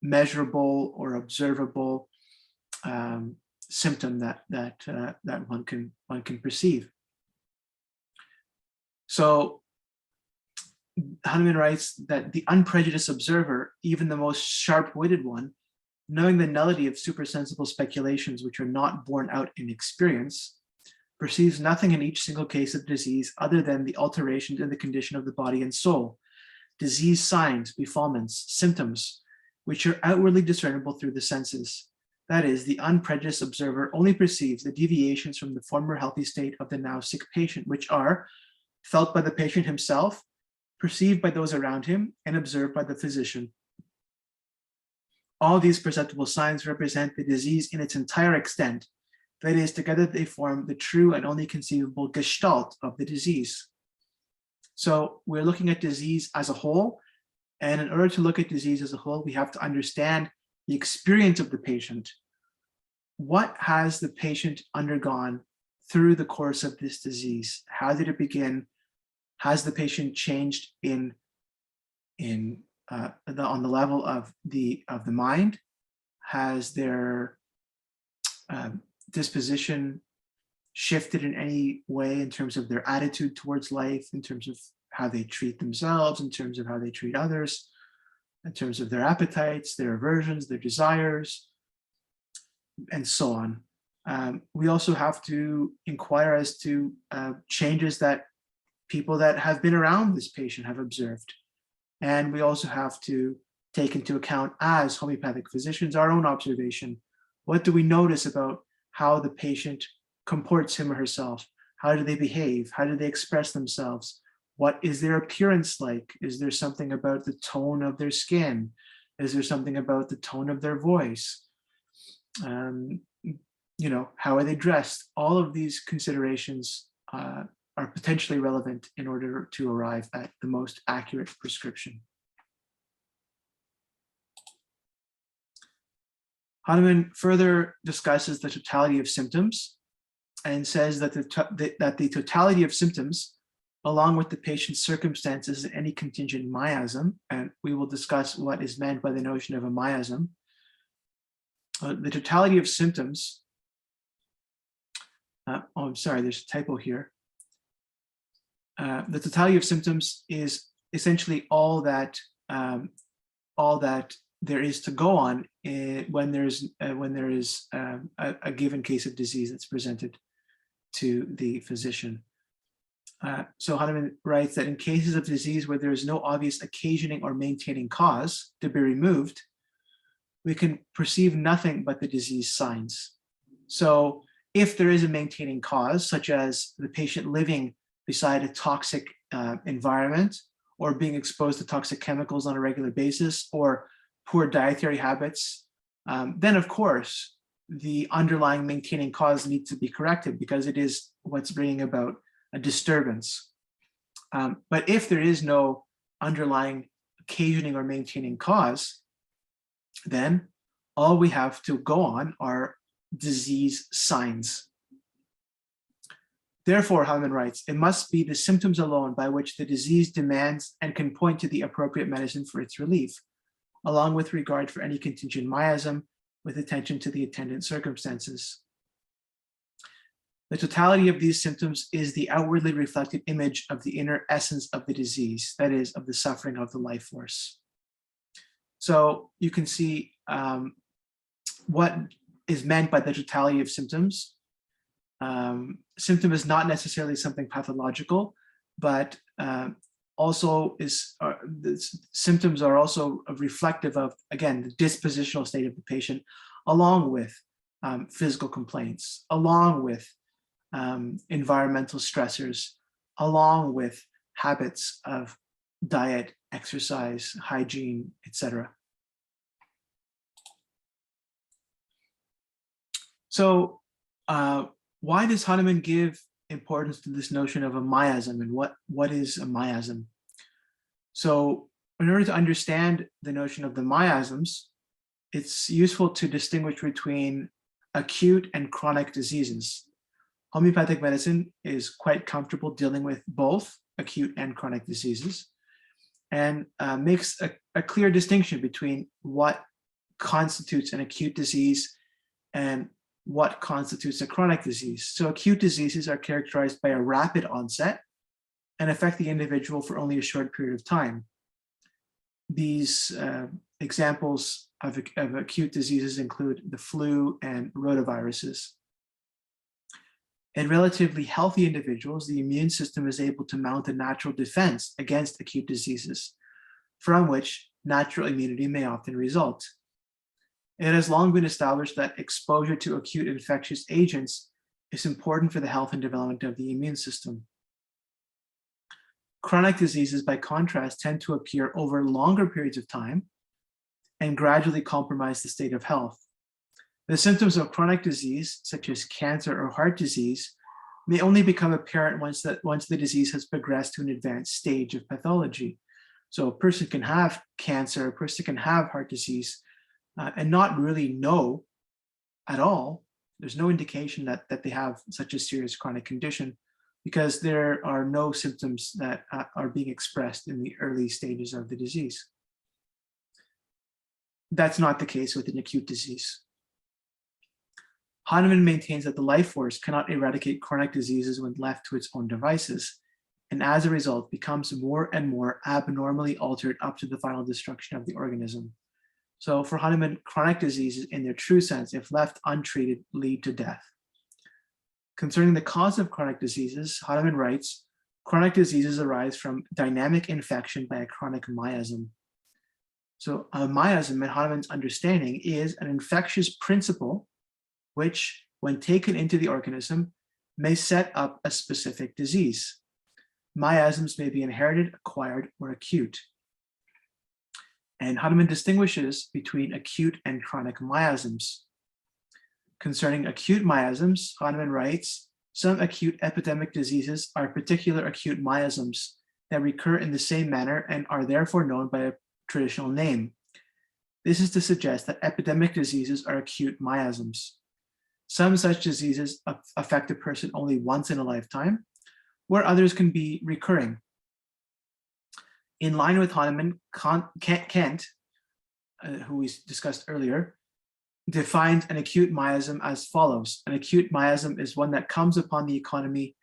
Speaker 1: measurable or observable symptom that one can perceive. So Hahnemann writes that the unprejudiced observer, even the most sharp-witted one, knowing the nullity of supersensible speculations which are not borne out in experience, perceives nothing in each single case of disease other than the alterations in the condition of the body and soul, disease signs, befallments, symptoms, which are outwardly discernible through the senses. That is, the unprejudiced observer only perceives the deviations from the former healthy state of the now sick patient, which are felt by the patient himself, perceived by those around him, and observed by the physician. All these perceptible signs represent the disease in its entire extent. That is, together they form the true and only conceivable gestalt of the disease. So we're looking at disease as a whole, and in order to look at disease as a whole, we have to understand the experience of the patient. What has the patient undergone through the course of this disease? How did it begin? Has the patient changed on the level of the mind? Has their disposition shifted in any way in terms of their attitude towards life, in terms of how they treat themselves, in terms of how they treat others, in terms of their appetites, their aversions, their desires, and so on. We also have to inquire as to changes that people that have been around this patient have observed. And we also have to take into account, as homeopathic physicians, our own observation. What do we notice about how the patient comports him or herself? How do they behave? How do they express themselves? What is their appearance like? Is there something about the tone of their skin? Is there something about the tone of their voice? How are they dressed? All of these considerations are potentially relevant in order to arrive at the most accurate prescription. Hahnemann further discusses the totality of symptoms and says that the totality of symptoms, along with the patient's circumstances and any contingent miasm, and we will discuss what is meant by the notion of a miasm, the totality of symptoms, I'm sorry, there's a typo here. The totality of symptoms is essentially all that there is to go on when there is a given case of disease that's presented to the physician. So Hahnemann writes that in cases of disease where there is no obvious occasioning or maintaining cause to be removed, we can perceive nothing but the disease signs. So if there is a maintaining cause, such as the patient living beside a toxic environment, or being exposed to toxic chemicals on a regular basis, or poor dietary habits, then of course, the underlying maintaining cause needs to be corrected because it is what's bringing about a disturbance. But if there is no underlying occasioning or maintaining cause, then all we have to go on are disease signs. Therefore, Hahnemann writes, it must be the symptoms alone by which the disease demands and can point to the appropriate medicine for its relief, along with regard for any contingent miasm, with attention to the attendant circumstances. The totality of these symptoms is the outwardly reflected image of the inner essence of the disease, that is, of the suffering of the life force. So you can see what is meant by the totality of symptoms. Symptom is not necessarily something pathological, but also the symptoms are also reflective of, again, the dispositional state of the patient, along with physical complaints, along with environmental stressors, along with habits of diet, exercise, hygiene, etc. So why does Hahnemann give importance to this notion of a miasm, and what is a miasm? So in order to understand the notion of the miasms, it's useful to distinguish between acute and chronic diseases. Homeopathic medicine is quite comfortable dealing with both acute and chronic diseases, and makes a clear distinction between what constitutes an acute disease and what constitutes a chronic disease. So acute diseases are characterized by a rapid onset and affect the individual for only a short period of time. These examples of acute diseases include the flu and rotaviruses. In relatively healthy individuals, the immune system is able to mount a natural defense against acute diseases, from which natural immunity may often result. It has long been established that exposure to acute infectious agents is important for the health and development of the immune system. Chronic diseases, by contrast, tend to appear over longer periods of time and gradually compromise the state of health. The symptoms of chronic disease, such as cancer or heart disease, may only become apparent once the disease has progressed to an advanced stage of pathology. So a person can have cancer, a person can have heart disease, and not really know at all. There's no indication that they have such a serious chronic condition, because there are no symptoms that are being expressed in the early stages of the disease. That's not the case with an acute disease. Hahnemann maintains that the life force cannot eradicate chronic diseases when left to its own devices, and as a result becomes more and more abnormally altered up to the final destruction of the organism. So for Hahnemann, chronic diseases in their true sense, if left untreated, lead to death. Concerning the cause of chronic diseases, Hahnemann writes, chronic diseases arise from dynamic infection by a chronic miasm. So a miasm, in Hahnemann's understanding, is an infectious principle which, when taken into the organism, may set up a specific disease. Miasms may be inherited, acquired, or acute. And Hahnemann distinguishes between acute and chronic miasms. Concerning acute miasms, Hahnemann writes, some acute epidemic diseases are particular acute miasms that recur in the same manner and are therefore known by a traditional name. This is to suggest that epidemic diseases are acute miasms. Some such diseases affect a person only once in a lifetime, where others can be recurring. In line with Hahnemann, Kent, who we discussed earlier, defined an acute miasm as follows. An acute miasm is one that comes upon the economy,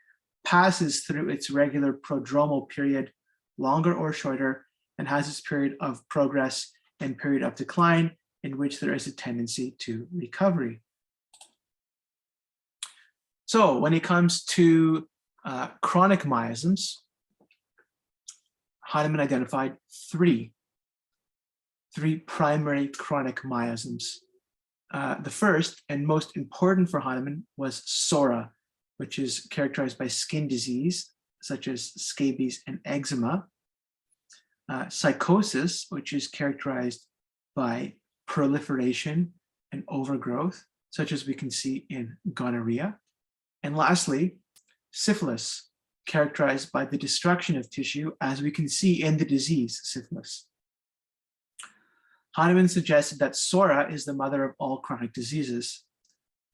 Speaker 1: passes through its regular prodromal period, longer or shorter, and has its period of progress and period of decline, in which there is a tendency to recovery. So when it comes to chronic miasms, Hahnemann identified three primary chronic miasms. The first and most important for Hahnemann was psora, which is characterized by skin disease, such as scabies and eczema. Psychosis, which is characterized by proliferation and overgrowth, such as we can see in gonorrhea. And lastly, syphilis, characterized by the destruction of tissue, as we can see in the disease syphilis. Hahnemann suggested that psora is the mother of all chronic diseases.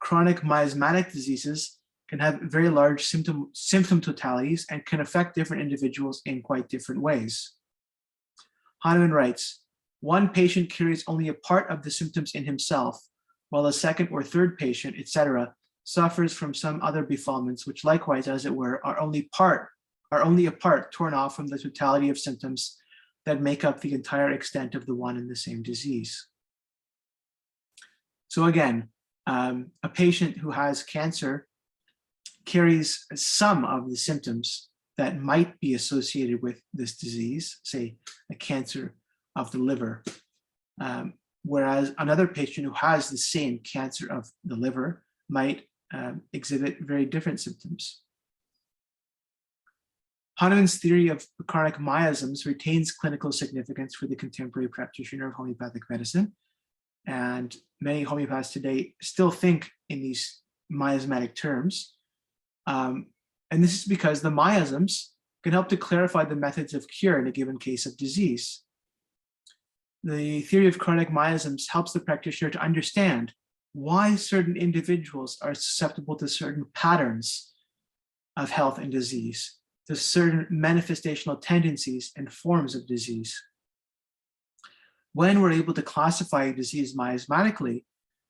Speaker 1: Chronic miasmatic diseases can have very large symptom totalities and can affect different individuals in quite different ways. Hahnemann writes, one patient carries only a part of the symptoms in himself, while a second or third patient, etc., suffers from some other befallments, which likewise, as it were, are only a part torn off from the totality of symptoms that make up the entire extent of the one and the same disease. So again, a patient who has cancer carries some of the symptoms that might be associated with this disease, say a cancer of the liver, whereas another patient who has the same cancer of the liver might exhibit very different symptoms. Hahnemann's theory of chronic miasms retains clinical significance for the contemporary practitioner of homeopathic medicine, and many homeopaths today still think in these miasmatic terms. And this is because the miasms can help to clarify the methods of cure in a given case of disease. The theory of chronic miasms helps the practitioner to understand why certain individuals are susceptible to certain patterns of health and disease, to certain manifestational tendencies and forms of disease. When we're able to classify a disease miasmatically,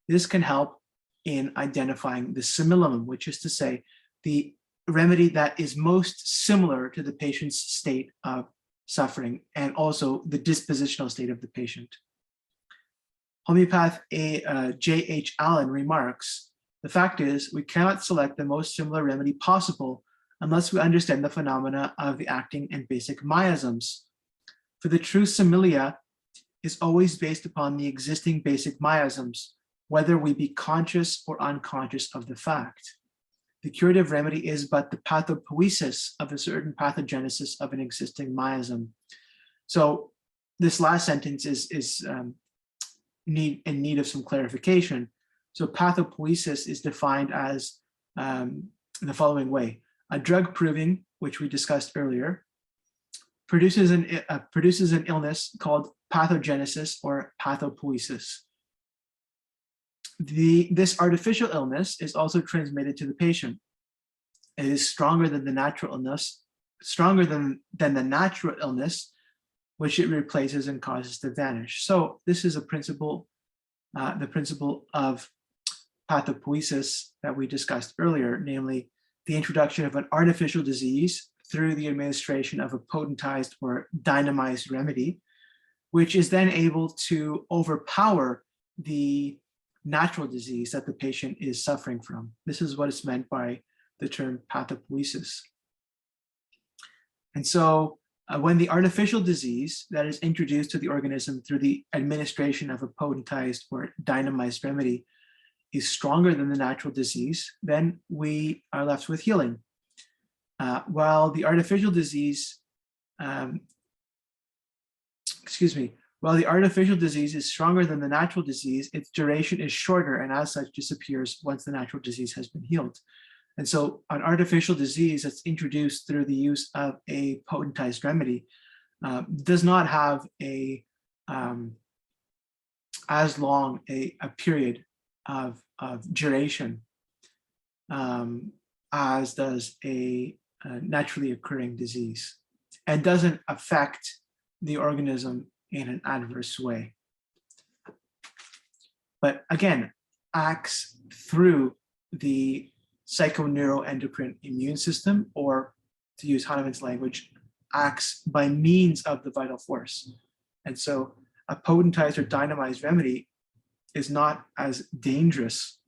Speaker 1: this can help in identifying the similibus, which is to say, the remedy that is most similar to the patient's state of suffering and also the dispositional state of the patient. Homeopath J.H. Allen remarks, "The fact is, we cannot select the most similar remedy possible unless we understand the phenomena of the acting and basic miasms. For the true similia is always based upon the existing basic miasms, whether we be conscious or unconscious of the fact. The curative remedy is but the pathopoiesis of a certain pathogenesis of an existing miasm." So this last sentence is in need of some clarification. So pathopoiesis is defined as in the following way: a drug proving, which we discussed earlier, produces an illness called pathogenesis or pathopoiesis. This artificial illness is also transmitted to the patient. It is stronger than the natural illness, stronger than the natural illness, which it replaces and causes to vanish. So this is a principle, the principle of pathopoiesis that we discussed earlier, namely the introduction of an artificial disease through the administration of a potentized or dynamized remedy, which is then able to overpower the natural disease that the patient is suffering from. This is what is meant by the term pathopoiesis. And so when the artificial disease that is introduced to the organism through the administration of a potentized or dynamized remedy is stronger than the natural disease, then we are left with healing. While the artificial disease, while the artificial disease is stronger than the natural disease, its duration is shorter and as such disappears once the natural disease has been healed. And so an artificial disease that's introduced through the use of a potentized remedy does not have as long a period of duration as does a naturally occurring disease, and doesn't affect the organism in an adverse way. But again, acts through the psychoneuroendocrine immune system, or to use Hahnemann's language, acts by means of the vital force. And so a potentized or dynamized remedy is not as dangerous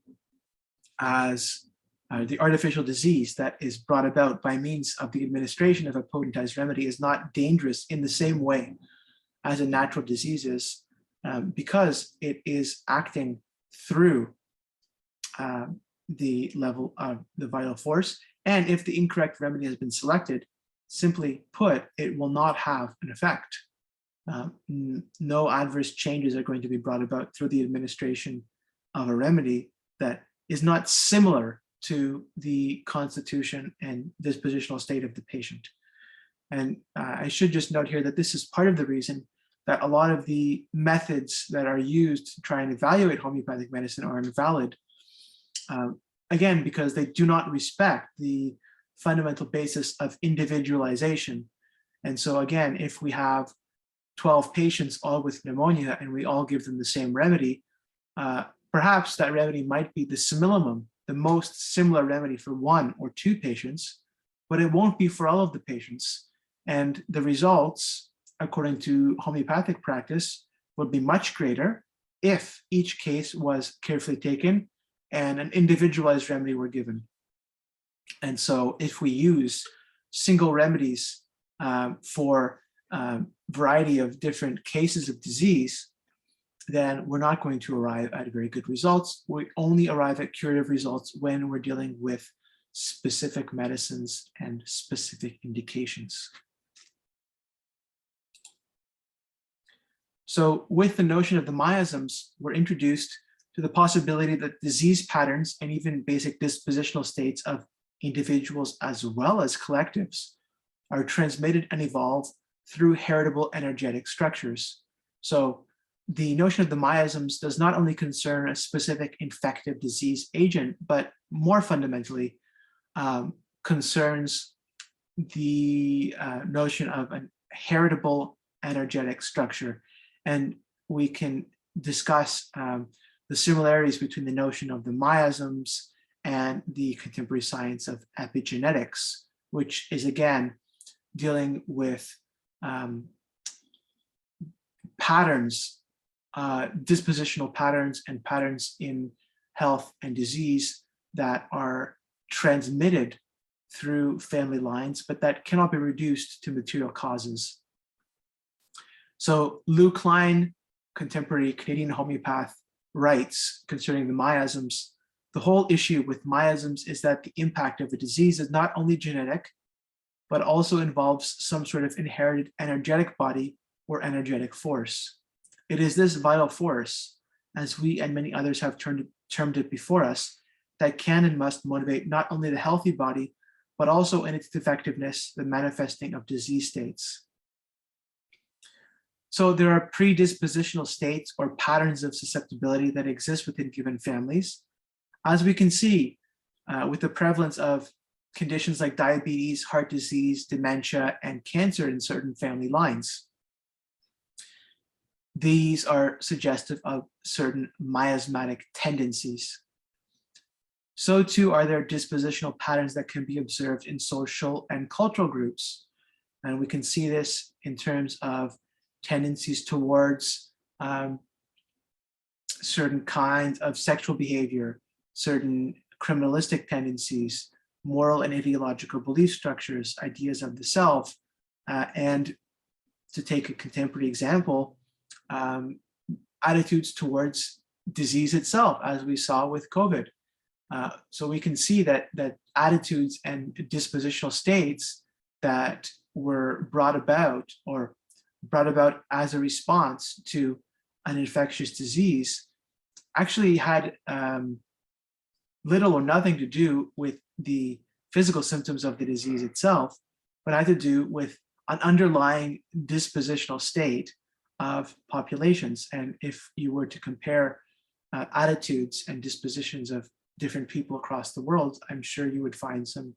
Speaker 1: as the artificial disease that is brought about by means of the administration of a potentized remedy is not dangerous in the same way as a natural disease is, because it is acting through the level of the vital force. And if the incorrect remedy has been selected, simply put, it will not have an effect. No adverse changes are going to be brought about through the administration of a remedy that is not similar to the constitution and dispositional state of the patient. And I should just note here that this is part of the reason that a lot of the methods that are used to try and evaluate homeopathic medicine are invalid. Again, because they do not respect the fundamental basis of individualization. And so again, if we have 12 patients all with pneumonia and we all give them the same remedy, perhaps that remedy might be the similibus, the most similar remedy for one or two patients, but it won't be for all of the patients. And the results, according to homeopathic practice, would be much greater if each case was carefully taken and an individualized remedy were given. And so if we use single remedies for a variety of different cases of disease, then we're not going to arrive at very good results. We only arrive at curative results when we're dealing with specific medicines and specific indications. So with the notion of the miasms, we're introduced to the possibility that disease patterns and even basic dispositional states of individuals as well as collectives are transmitted and evolve through heritable energetic structures. So the notion of the miasms does not only concern a specific infective disease agent, but more fundamentally concerns the notion of an heritable energetic structure. And we can discuss the similarities between the notion of the miasms and the contemporary science of epigenetics, which is again dealing with patterns, dispositional patterns and patterns in health and disease that are transmitted through family lines, but that cannot be reduced to material causes. So Lou Klein, contemporary Canadian homeopath, writes concerning the miasms, the whole issue with miasms is that the impact of a disease is not only genetic, but also involves some sort of inherited energetic body or energetic force. It is this vital force, as we and many others have termed it before us, that can and must motivate not only the healthy body, but also in its defectiveness, the manifesting of disease states. So there are predispositional states or patterns of susceptibility that exist within given families. As we can see with the prevalence of conditions like diabetes, heart disease, dementia, and cancer in certain family lines. These are suggestive of certain miasmatic tendencies. So too are there dispositional patterns that can be observed in social and cultural groups. And we can see this in terms of tendencies towards certain kinds of sexual behavior, certain criminalistic tendencies, moral and ideological belief structures, ideas of the self, and to take a contemporary example, attitudes towards disease itself, as we saw with COVID. So we can see that attitudes and dispositional states that were brought about as a response to an infectious disease actually had little or nothing to do with the physical symptoms of the disease itself, but had to do with an underlying dispositional state of populations. And if you were to compare attitudes and dispositions of different people across the world, I'm sure you would find some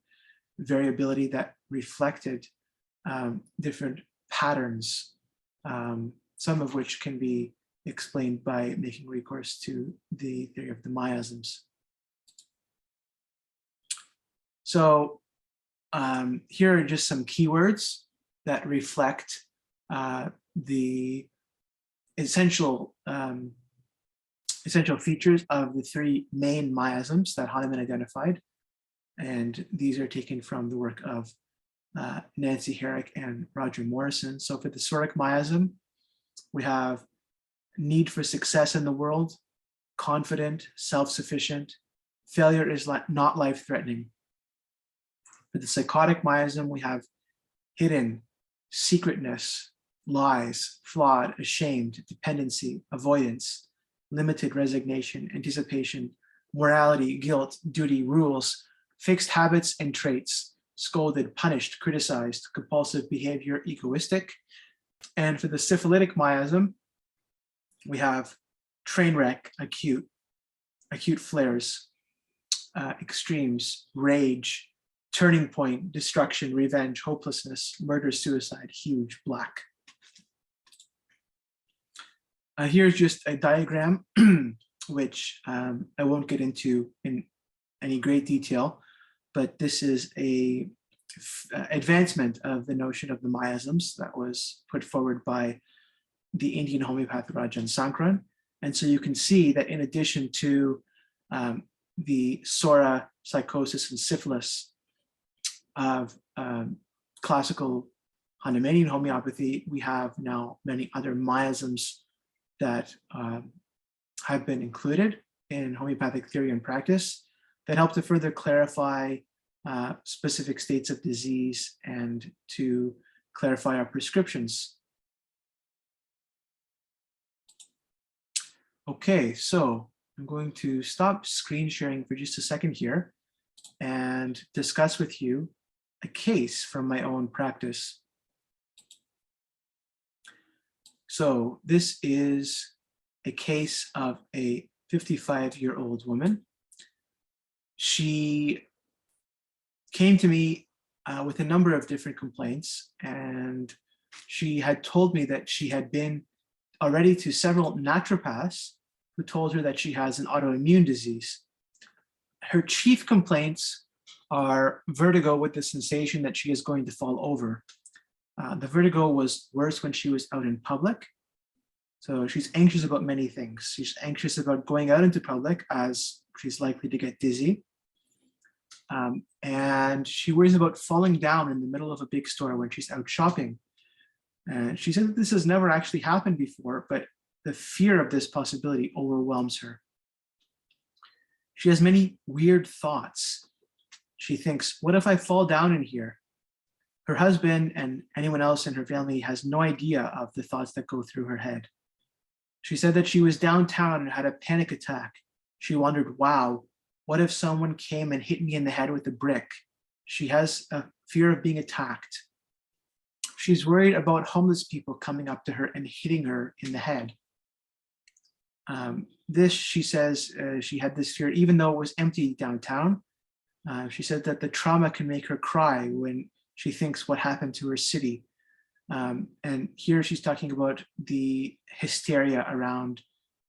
Speaker 1: variability that reflected different patterns, some of which can be explained by making recourse to the theory of the miasms. So here are just some keywords that reflect the essential features of the three main miasms that Hahnemann identified. And these are taken from the work of Nancy Herrick and Roger Morrison. So for the psoric miasm, we have need for success in the world, confident, self-sufficient, failure is not life-threatening. For the psychotic miasm, we have hidden, secretness, lies, flawed, ashamed, dependency, avoidance, limited resignation, anticipation, morality, guilt, duty, rules, fixed habits and traits, scolded, punished, criticized, compulsive behavior, egoistic. And for the syphilitic miasm, we have train wreck, acute flares, extremes, rage, turning point, destruction, revenge, hopelessness, murder, suicide, huge, black. Here's just a diagram, which I won't get into in any great detail, but this is a advancement of the notion of the miasms that was put forward by the Indian homeopath Rajan Sankran. And so you can see that in addition to the psora, psychosis, and syphilis of classical Hahnemannian homeopathy, we have now many other miasms that have been included in homeopathic theory and practice that help to further clarify specific states of disease and to clarify our prescriptions. Okay, so I'm going to stop screen sharing for just a second here and discuss with you a case from my own practice. So this is a case of a 55-year-old woman. She came to me with a number of different complaints, and she had told me that she had been already to several naturopaths who told her that she has an autoimmune disease. Her chief complaints are vertigo with the sensation that she is going to fall over. The vertigo was worse when she was out in public. So she's anxious about many things. She's anxious about going out into public as she's likely to get dizzy. And she worries about falling down in the middle of a big store when she's out shopping. And she said that this has never actually happened before, but the fear of this possibility overwhelms her. She has many weird thoughts. She thinks, what if I fall down in here? Her husband and anyone else in her family has no idea of the thoughts that go through her head. She said that she was downtown and had a panic attack. She wondered, wow, what if someone came and hit me in the head with a brick? She has a fear of being attacked. She's worried about homeless people coming up to her and hitting her in the head. She says, she had this fear, even though it was empty downtown. She said that the trauma can make her cry when she thinks what happened to her city. And here she's talking about the hysteria around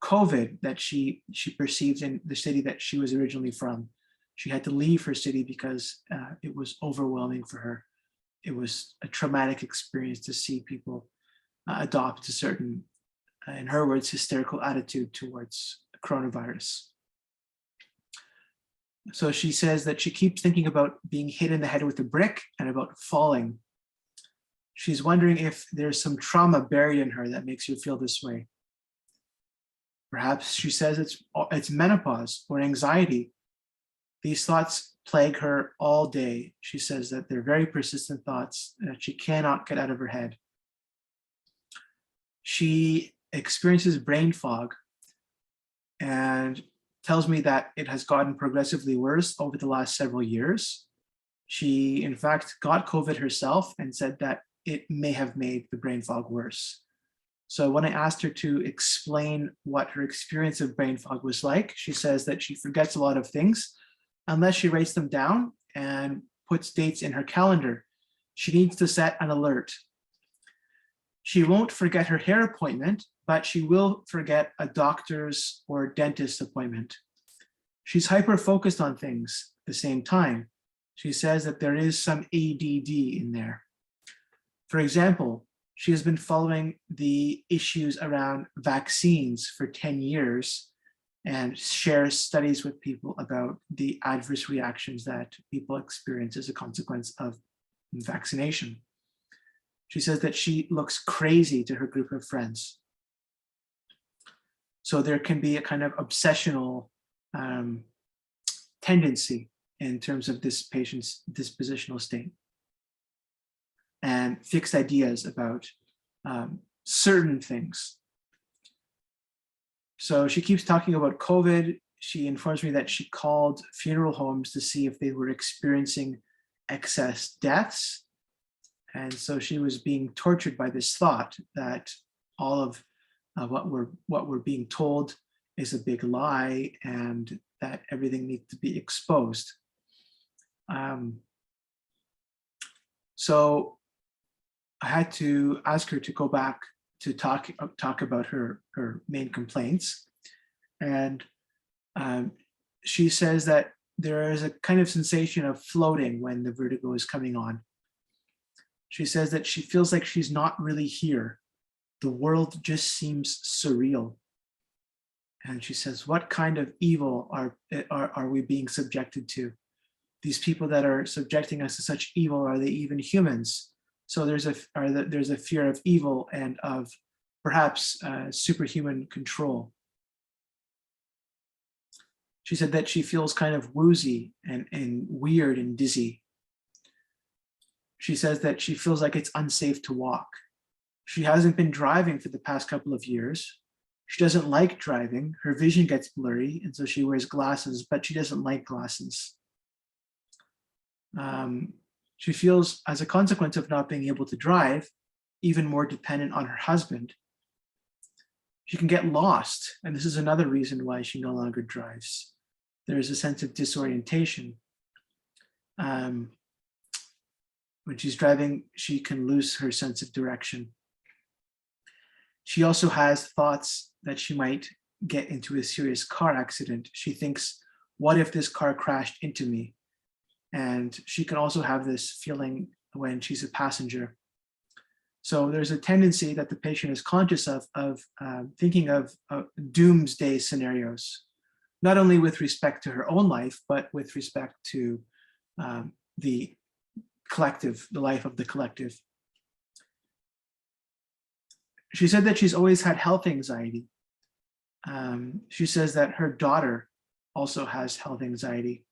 Speaker 1: COVID that she perceived in the city that she was originally from. She had to leave her city because it was overwhelming for her. It was a traumatic experience to see people adopt a certain, in her words, hysterical attitude towards coronavirus. So she says that she keeps thinking about being hit in the head with a brick and about falling. She's wondering if there's some trauma buried in her that makes her feel this way. Perhaps she says it's menopause or anxiety. These thoughts plague her all day. She says that they're very persistent thoughts that she cannot get out of her head. She experiences brain fog and tells me that it has gotten progressively worse over the last several years. She, in fact, got COVID herself and said that it may have made the brain fog worse. So when I asked her to explain what her experience of brain fog was like, she says that she forgets a lot of things unless she writes them down and puts dates in her calendar. She needs to set an alert. She won't forget her hair appointment, but she will forget a doctor's or dentist appointment. She's hyper-focused on things at the same time. She says that there is some ADD in there. For example, she has been following the issues around vaccines for 10 years and shares studies with people about the adverse reactions that people experience as a consequence of vaccination. She says that she looks crazy to her group of friends. So there can be a kind of obsessional tendency in terms of this patient's dispositional state and fixed ideas about certain things. So she keeps talking about COVID. She informs me that she called funeral homes to see if they were experiencing excess deaths. And so she was being tortured by this thought that all of what we're being told is a big lie and that everything needs to be exposed. So I had to ask her to go back to talk about her main complaints. And she says that there is a kind of sensation of floating when the vertigo is coming on. She says that she feels like she's not really here. The world just seems surreal. And she says, what kind of evil are we being subjected to? These people that are subjecting us to such evil, are they even humans? So there's a fear of evil and of perhaps superhuman control. She said that she feels kind of woozy and weird and dizzy. She says that she feels like it's unsafe to walk. She hasn't been driving for the past couple of years. She doesn't like driving. Her vision gets blurry, and so she wears glasses, but she doesn't like glasses. She feels, as a consequence of not being able to drive, even more dependent on her husband. She can get lost, and this is another reason why she no longer drives. There is a sense of disorientation. When she's driving, she can lose her sense of direction. She also has thoughts that she might get into a serious car accident. She thinks, what if this car crashed into me? And she can also have this feeling when she's a passenger. So there's a tendency that the patient is conscious of thinking of doomsday scenarios, not only with respect to her own life, but with respect to the collective, the life of the collective. She said that she's always had health anxiety. She says that her daughter also has health anxiety.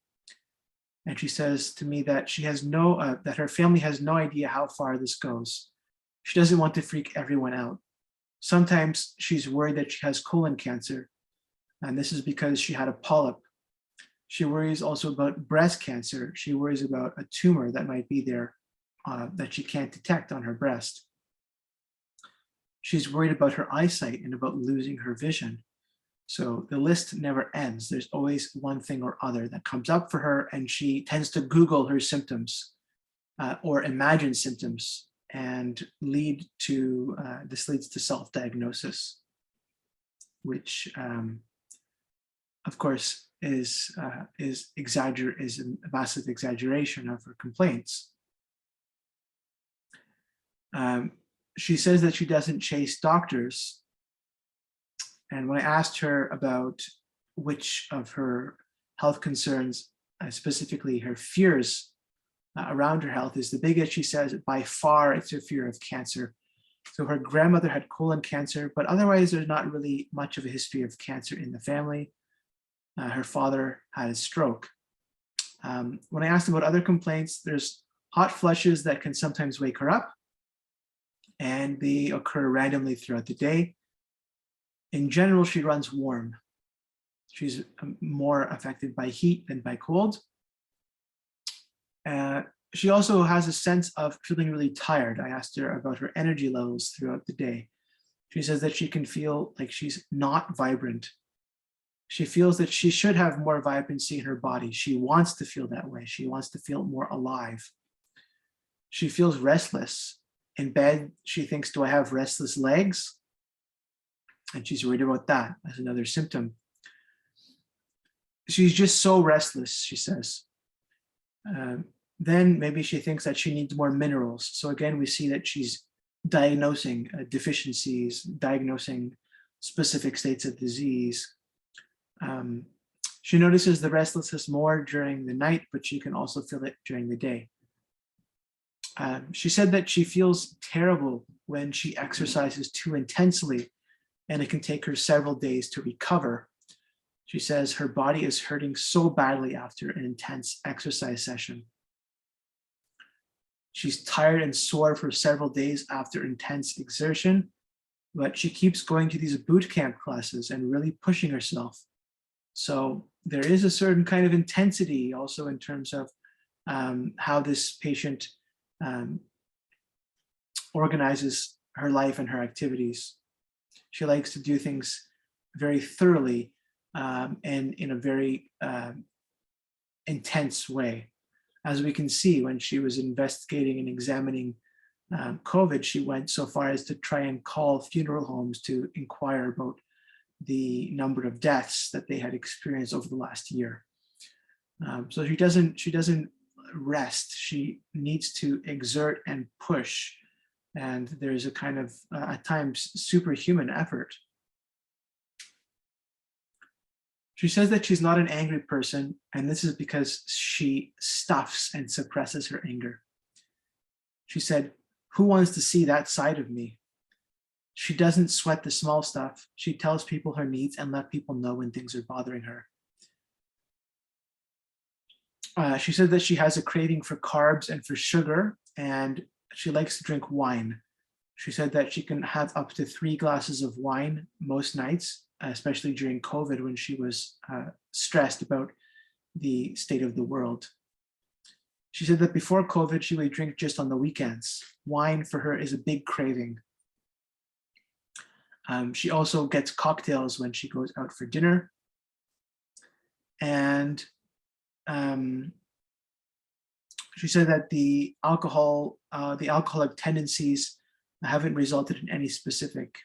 Speaker 1: And she says to me that she has that her family has no idea how far this goes. She doesn't want to freak everyone out. Sometimes she's worried that she has colon cancer, and this is because she had a polyp. She worries also about breast cancer. She worries about a tumor that might be there that she can't detect on her breast. She's worried about her eyesight and about losing her vision. So the list never ends. There's always one thing or other that comes up for her, and she tends to Google her symptoms or imagine symptoms, and this leads to self-diagnosis, which of course is a massive exaggeration of her complaints. She says that she doesn't chase doctors. And when I asked her about which of her health concerns, specifically her fears around her health is the biggest, she says by far it's her fear of cancer. So her grandmother had colon cancer, but otherwise there's not really much of a history of cancer in the family. Her father had a stroke. When I asked about other complaints, there's hot flushes that can sometimes wake her up, and they occur randomly throughout the day. In general, she runs warm. She's more affected by heat than by cold. She also has a sense of feeling really tired. I asked her about her energy levels throughout the day. She says that she can feel like she's not vibrant. She feels that she should have more vibrancy in her body. She wants to feel that way. She wants to feel more alive. She feels restless. In bed, she thinks, do I have restless legs? And she's worried about that as another symptom. She's just so restless, she says. Then maybe she thinks that she needs more minerals. So again, we see that she's diagnosing deficiencies, diagnosing specific states of disease. She notices the restlessness more during the night, but she can also feel it during the day. She said that she feels terrible when she exercises too intensely, and it can take her several days to recover. She says her body is hurting so badly after an intense exercise session. She's tired and sore for several days after intense exertion, but she keeps going to these boot camp classes and really pushing herself. So there is a certain kind of intensity also in terms of how this patient organizes her life and her activities. She likes to do things very thoroughly and in a very intense way. As we can see, when she was investigating and examining COVID, she went so far as to try and call funeral homes to inquire about the number of deaths that they had experienced over the last year. So she doesn't rest. She needs to exert and push. And there's a kind of, at times, superhuman effort. She says that she's not an angry person, and this is because she stuffs and suppresses her anger. She said, "Who wants to see that side of me?" She doesn't sweat the small stuff. She tells people her needs and let people know when things are bothering her. She said that she has a craving for carbs and for sugar, and she likes to drink wine. She said that she can have up to 3 glasses of wine most nights, especially during COVID when she was stressed about the state of the world. She said that before COVID, she would drink just on the weekends. Wine for her is a big craving. She also gets cocktails when she goes out for dinner. And she said that the alcoholic tendencies haven't resulted in any specific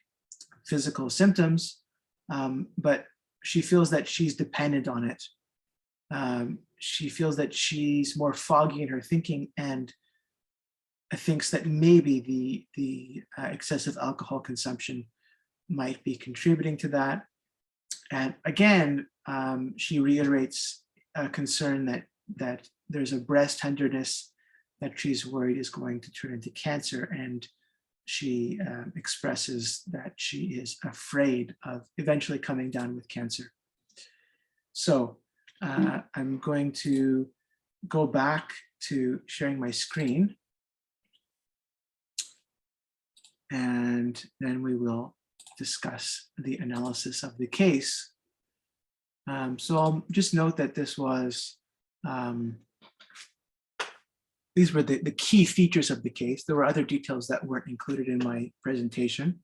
Speaker 1: physical symptoms, but she feels that she's dependent on it. She feels that she's more foggy in her thinking and thinks that maybe the excessive alcohol consumption might be contributing to that. And again, she reiterates a concern that there's a breast tenderness that she's worried is going to turn into cancer, and she expresses that she is afraid of eventually coming down with cancer. So I'm going to go back to sharing my screen, and then we will discuss the analysis of the case. So I'll just note that this was, these were the key features of the case. There were other details that weren't included in my presentation,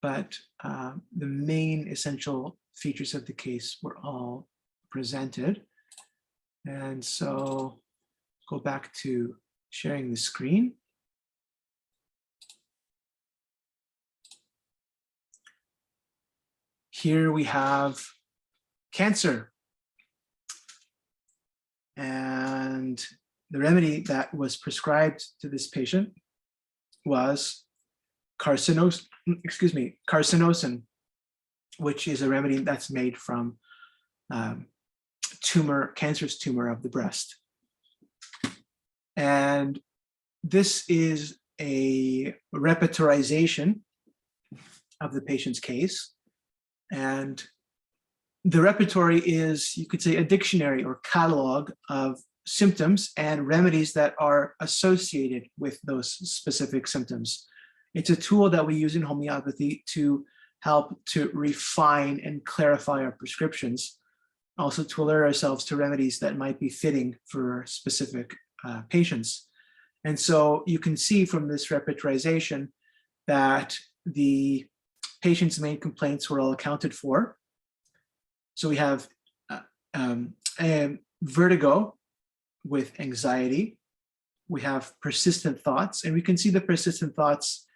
Speaker 1: but the main essential features of the case were all presented. And so go back to sharing the screen. Here we have cancer. And the remedy that was prescribed to this patient was carcinosin, which is a remedy that's made from cancerous tumor of the breast. And this is a repertorization of the patient's case. And the repertory is, you could say, a dictionary or catalog of symptoms and remedies that are associated with those specific symptoms. It's a tool that we use in homeopathy to help to refine and clarify our prescriptions, also to alert ourselves to remedies that might be fitting for specific patients. And so you can see from this repertorization that the patient's main complaints were all accounted for. So we have vertigo with anxiety. We have persistent thoughts, and we can see the persistent thoughts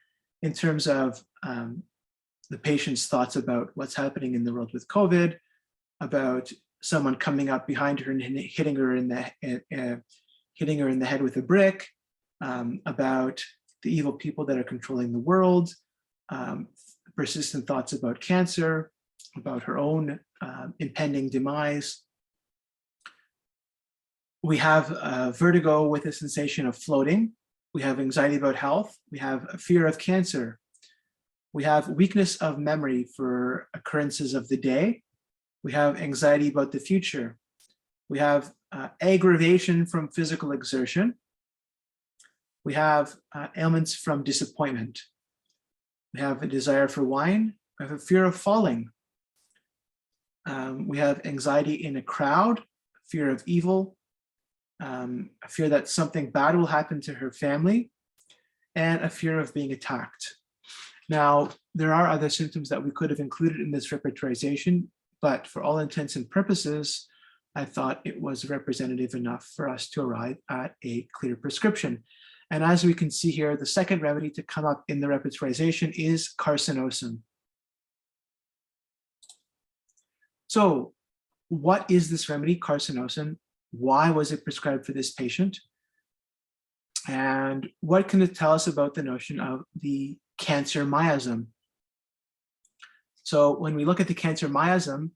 Speaker 1: in terms of the patient's thoughts about what's happening in the world with COVID, about someone coming up behind her and hitting her in the head with a brick, about the evil people that are controlling the world, persistent thoughts about cancer, about her own impending demise. We have vertigo with a sensation of floating. We have anxiety about health. We have a fear of cancer. We have weakness of memory for occurrences of the day. We have anxiety about the future. We have aggravation from physical exertion. We have ailments from disappointment. We have a desire for wine. We have a fear of falling. We have anxiety in a crowd, fear of evil, a fear that something bad will happen to her family, and a fear of being attacked. Now, there are other symptoms that we could have included in this repertorization, but for all intents and purposes, I thought it was representative enough for us to arrive at a clear prescription. And as we can see here, the second remedy to come up in the repertorization is carcinosin. So what is this remedy, carcinosin? Why was it prescribed for this patient? And what can it tell us about the notion of the cancer miasm? So when we look at the cancer miasm,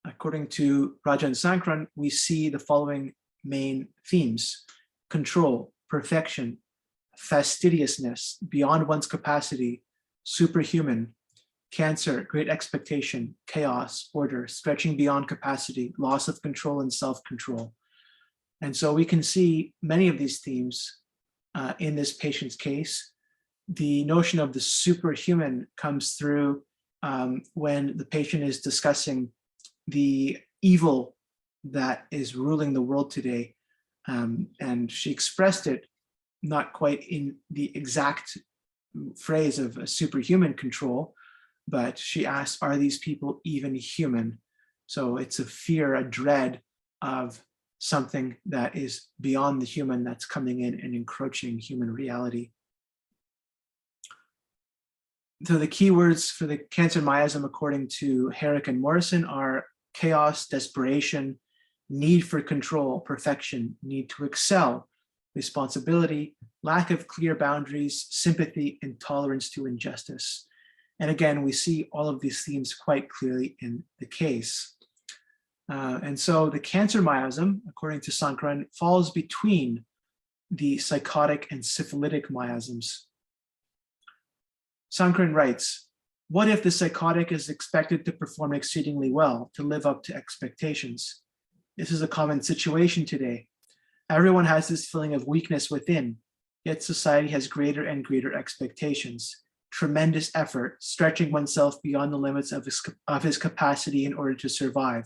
Speaker 1: According to Rajan Sankran, we see the following main themes: control, perfection, fastidiousness, beyond one's capacity, superhuman, cancer, great expectation, chaos, order, stretching beyond capacity, loss of control and self-control. And so we can see many of these themes in this patient's case. The notion of the superhuman comes through when the patient is discussing the evil that is ruling the world today. And she expressed it not quite in the exact phrase of a superhuman control, but she asked, are these people even human? So it's a fear, a dread of something that is beyond the human that's coming in and encroaching human reality. So the keywords for the cancer miasm, according to Herrick and Morrison, are chaos, desperation, need for control, perfection, need to excel, responsibility, lack of clear boundaries, sympathy, intolerance to injustice. And again, we see all of these themes quite clearly in the case. And so the cancer miasm, according to Sankran, falls between the psychotic and syphilitic miasms. Sankran writes, what if the psychotic is expected to perform exceedingly well, to live up to expectations? This is a common situation today. Everyone has this feeling of weakness within, yet society has greater and greater expectations, tremendous effort, stretching oneself beyond the limits of his capacity in order to survive.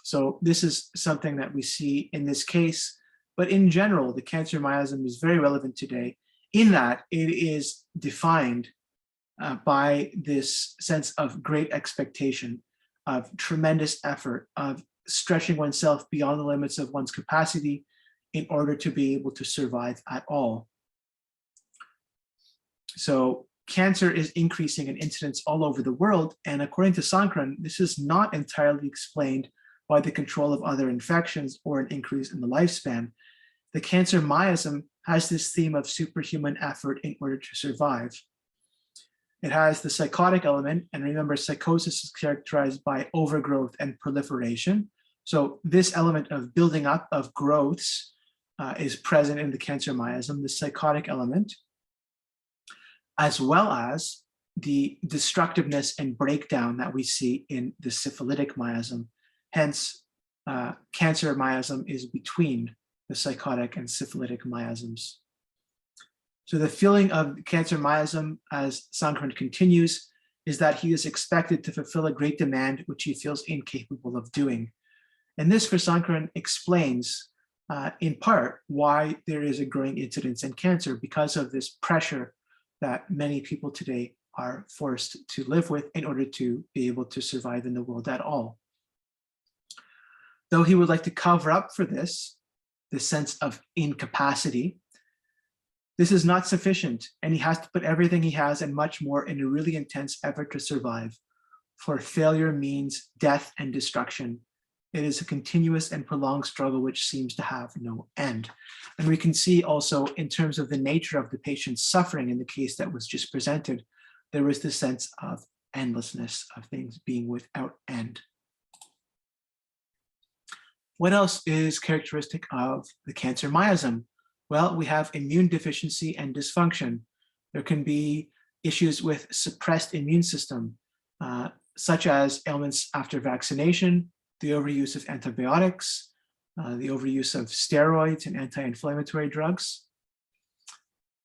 Speaker 1: So this is something that we see in this case, but in general, the cancer miasm is very relevant today in that it is defined by this sense of great expectation, of tremendous effort, of stretching oneself beyond the limits of one's capacity in order to be able to survive at all. So cancer is increasing in incidence all over the world. And according to Sankran, this is not entirely explained by the control of other infections or an increase in the lifespan. The cancer miasm has this theme of superhuman effort in order to survive. It has the psychotic element, and remember, psychosis is characterized by overgrowth and proliferation. So this element of building up of growths is present in the cancer miasm, the psychotic element, as well as the destructiveness and breakdown that we see in the syphilitic miasm. Hence, cancer miasm is between the psychotic and syphilitic miasms. So the feeling of cancer miasm, as Sankran continues, is that he is expected to fulfill a great demand which he feels incapable of doing. And this, for Sankran, explains in part why there is a growing incidence in cancer, because of this pressure that many people today are forced to live with in order to be able to survive in the world at all. Though he would like to cover up for this sense of incapacity, this is not sufficient, and he has to put everything he has and much more in a really intense effort to survive. For failure means death and destruction. It is a continuous and prolonged struggle which seems to have no end. And we can see also in terms of the nature of the patient's suffering in the case that was just presented, there was this sense of endlessness, of things being without end. What else is characteristic of the cancer miasm? Well, we have immune deficiency and dysfunction. There can be issues with suppressed immune system, such as ailments after vaccination, the overuse of antibiotics, the overuse of steroids and anti-inflammatory drugs.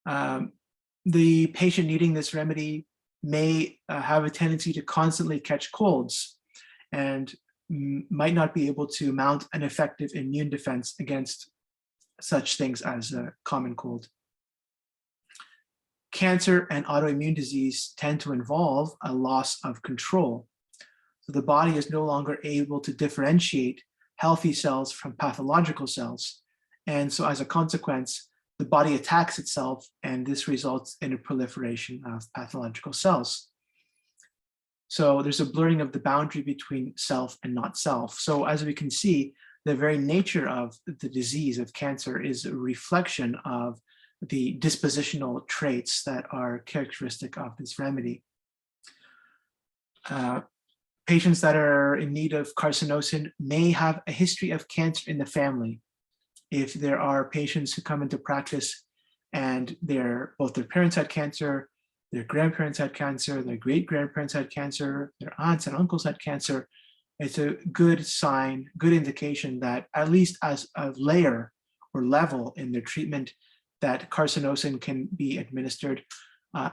Speaker 1: The patient needing this remedy may have a tendency to constantly catch colds and might not be able to mount an effective immune defense against such things as a common cold. Cancer and autoimmune disease tend to involve a loss of control. So the body is no longer able to differentiate healthy cells from pathological cells. And so as a consequence, the body attacks itself, and this results in a proliferation of pathological cells. So there's a blurring of the boundary between self and not self. So as we can see, the very nature of the disease of cancer is a reflection of the dispositional traits that are characteristic of this remedy. Patients that are in need of carcinosin may have a history of cancer in the family. If there are patients who come into practice and both their parents had cancer, their grandparents had cancer, their great-grandparents had cancer, their aunts and uncles had cancer, it's a good sign, good indication that at least as a layer or level in their treatment, that carcinosin can be administered,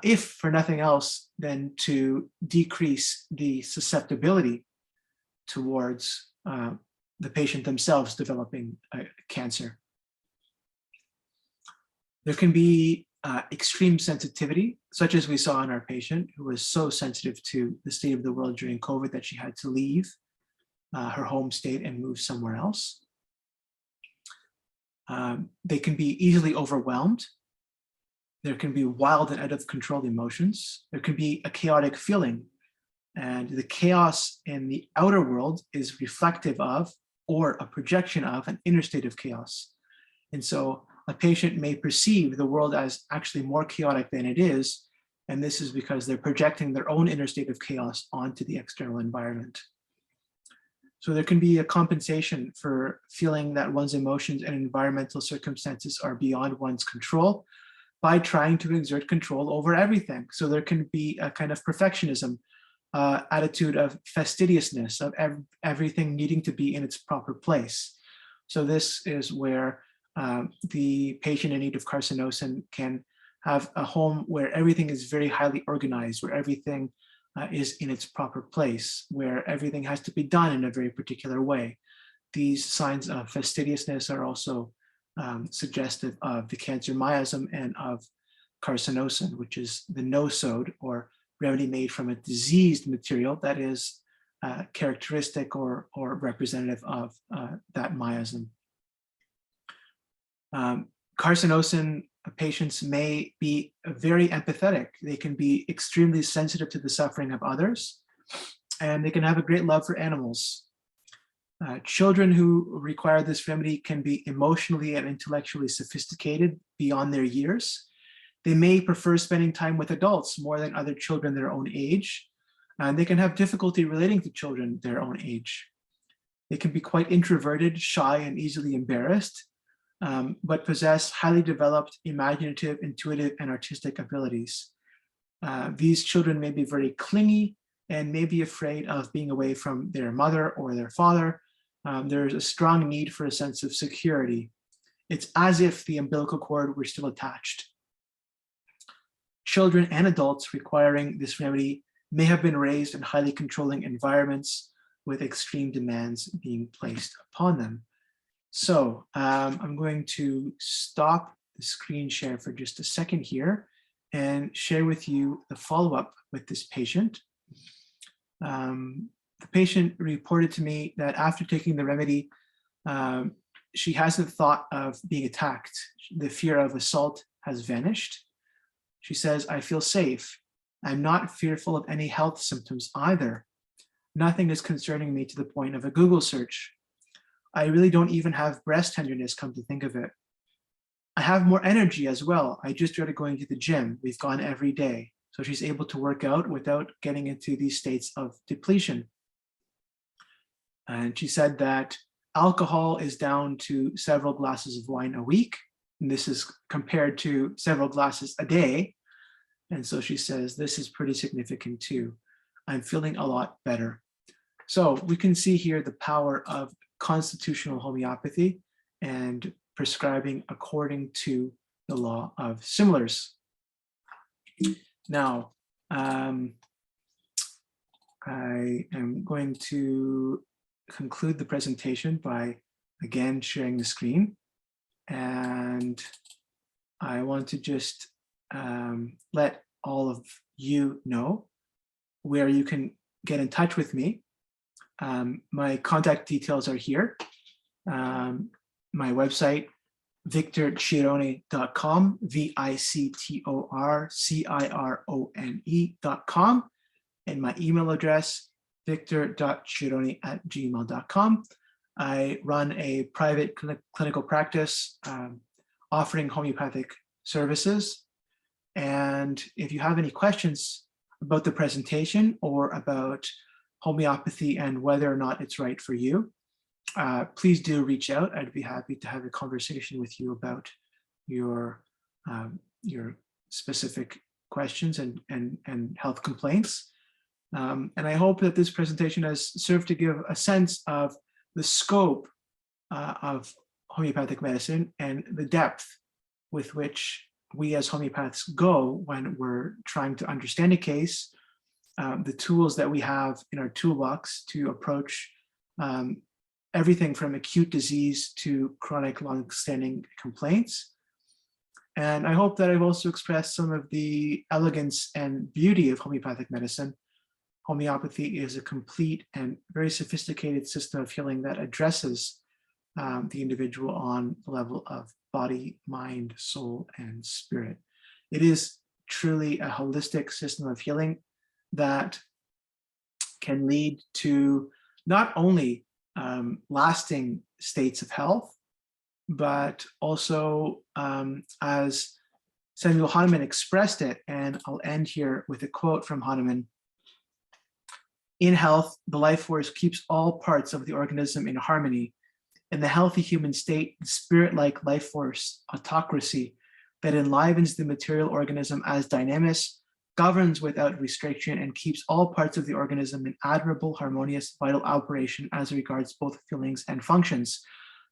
Speaker 1: if for nothing else than to decrease the susceptibility towards the patient themselves developing cancer. There can be extreme sensitivity, such as we saw in our patient who was so sensitive to the state of the world during COVID that she had to leave her home state and move somewhere else. They can be easily overwhelmed. There can be wild and out of control emotions. There can be a chaotic feeling, and the chaos in the outer world is reflective of or a projection of an inner state of chaos. And so a patient may perceive the world as actually more chaotic than it is, and this is because they're projecting their own inner state of chaos onto the external environment. So there can be a compensation for feeling that one's emotions and environmental circumstances are beyond one's control by trying to exert control over everything. So there can be a kind of perfectionism, attitude of fastidiousness, of everything needing to be in its proper place. So this is where the patient in need of carcinosin can have a home where everything is very highly organized, where everything is in its proper place, where everything has to be done in a very particular way. These signs of fastidiousness are also suggestive of the cancer miasm and of carcinosin, which is the nosode or remedy made from a diseased material that is characteristic or representative of that miasm. Carcinosin patients may be very empathetic. They can be extremely sensitive to the suffering of others, and they can have a great love for animals. Children who require this remedy can be emotionally and intellectually sophisticated beyond their years. They may prefer spending time with adults more than other children their own age, and they can have difficulty relating to children their own age. They can be quite introverted, shy, and easily embarrassed, but possess highly developed imaginative, intuitive, and artistic abilities. These children may be very clingy and may be afraid of being away from their mother or their father. There's a strong need for a sense of security. It's as if the umbilical cord were still attached. Children and adults requiring this remedy may have been raised in highly controlling environments with extreme demands being placed upon them. So I'm going to stop the screen share for just a second here and share with you the follow-up with this patient. The patient reported to me that after taking the remedy, she hasn't thought of being attacked. The fear of assault has vanished. She says, I feel safe. I'm not fearful of any health symptoms either. Nothing is concerning me to the point of a Google search. I really don't even have breast tenderness, come to think of it. I have more energy as well. I just started going to the gym. We've gone every day. So she's able to work out without getting into these states of depletion. And she said that alcohol is down to several glasses of wine a week. And this is compared to several glasses a day. And so she says, this is pretty significant too. I'm feeling a lot better. So we can see here the power of constitutional homeopathy and prescribing according to the law of similars. Now, I am going to conclude the presentation by again sharing the screen. And I want to just let all of you know where you can get in touch with me. My contact details are here. My website, victorchirone.com, victorcirone.com, and my email address, victor.chirone@gmail.com. I run a private clinical practice offering homeopathic services. And if you have any questions about the presentation or about homeopathy and whether or not it's right for you, please do reach out. I'd be happy to have a conversation with you about your specific questions and health complaints. And I hope that this presentation has served to give a sense of the scope of homeopathic medicine and the depth with which we as homeopaths go when we're trying to understand a case, the tools that we have in our toolbox to approach everything from acute disease to chronic long-standing complaints. And I hope that I've also expressed some of the elegance and beauty of homeopathic medicine. Homeopathy is a complete and very sophisticated system of healing that addresses the individual on the level of body, mind, soul, and spirit. It is truly a holistic system of healing that can lead to not only lasting states of health, but also as Samuel Hahnemann expressed it, and I'll end here with a quote from Hahnemann: "In health, the life force keeps all parts of the organism in harmony. In the healthy human state, the spirit-like life force, autocracy, that enlivens the material organism as dynamis, governs without restriction and keeps all parts of the organism in admirable, harmonious, vital operation as regards both feelings and functions,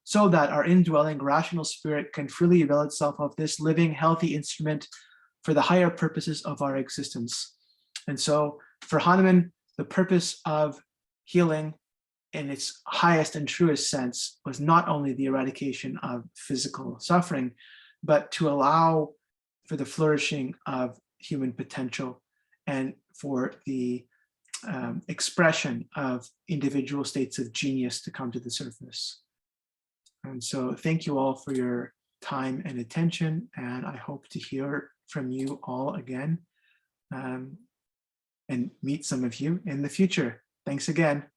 Speaker 1: so that our indwelling rational spirit can freely avail itself of this living, healthy instrument for the higher purposes of our existence." And so for Hahnemann, the purpose of healing in its highest and truest sense was not only the eradication of physical suffering, but to allow for the flourishing of human potential and for the expression of individual states of genius to come to the surface. And so thank you all for your time and attention, and I hope to hear from you all again and meet some of you in the future. Thanks again.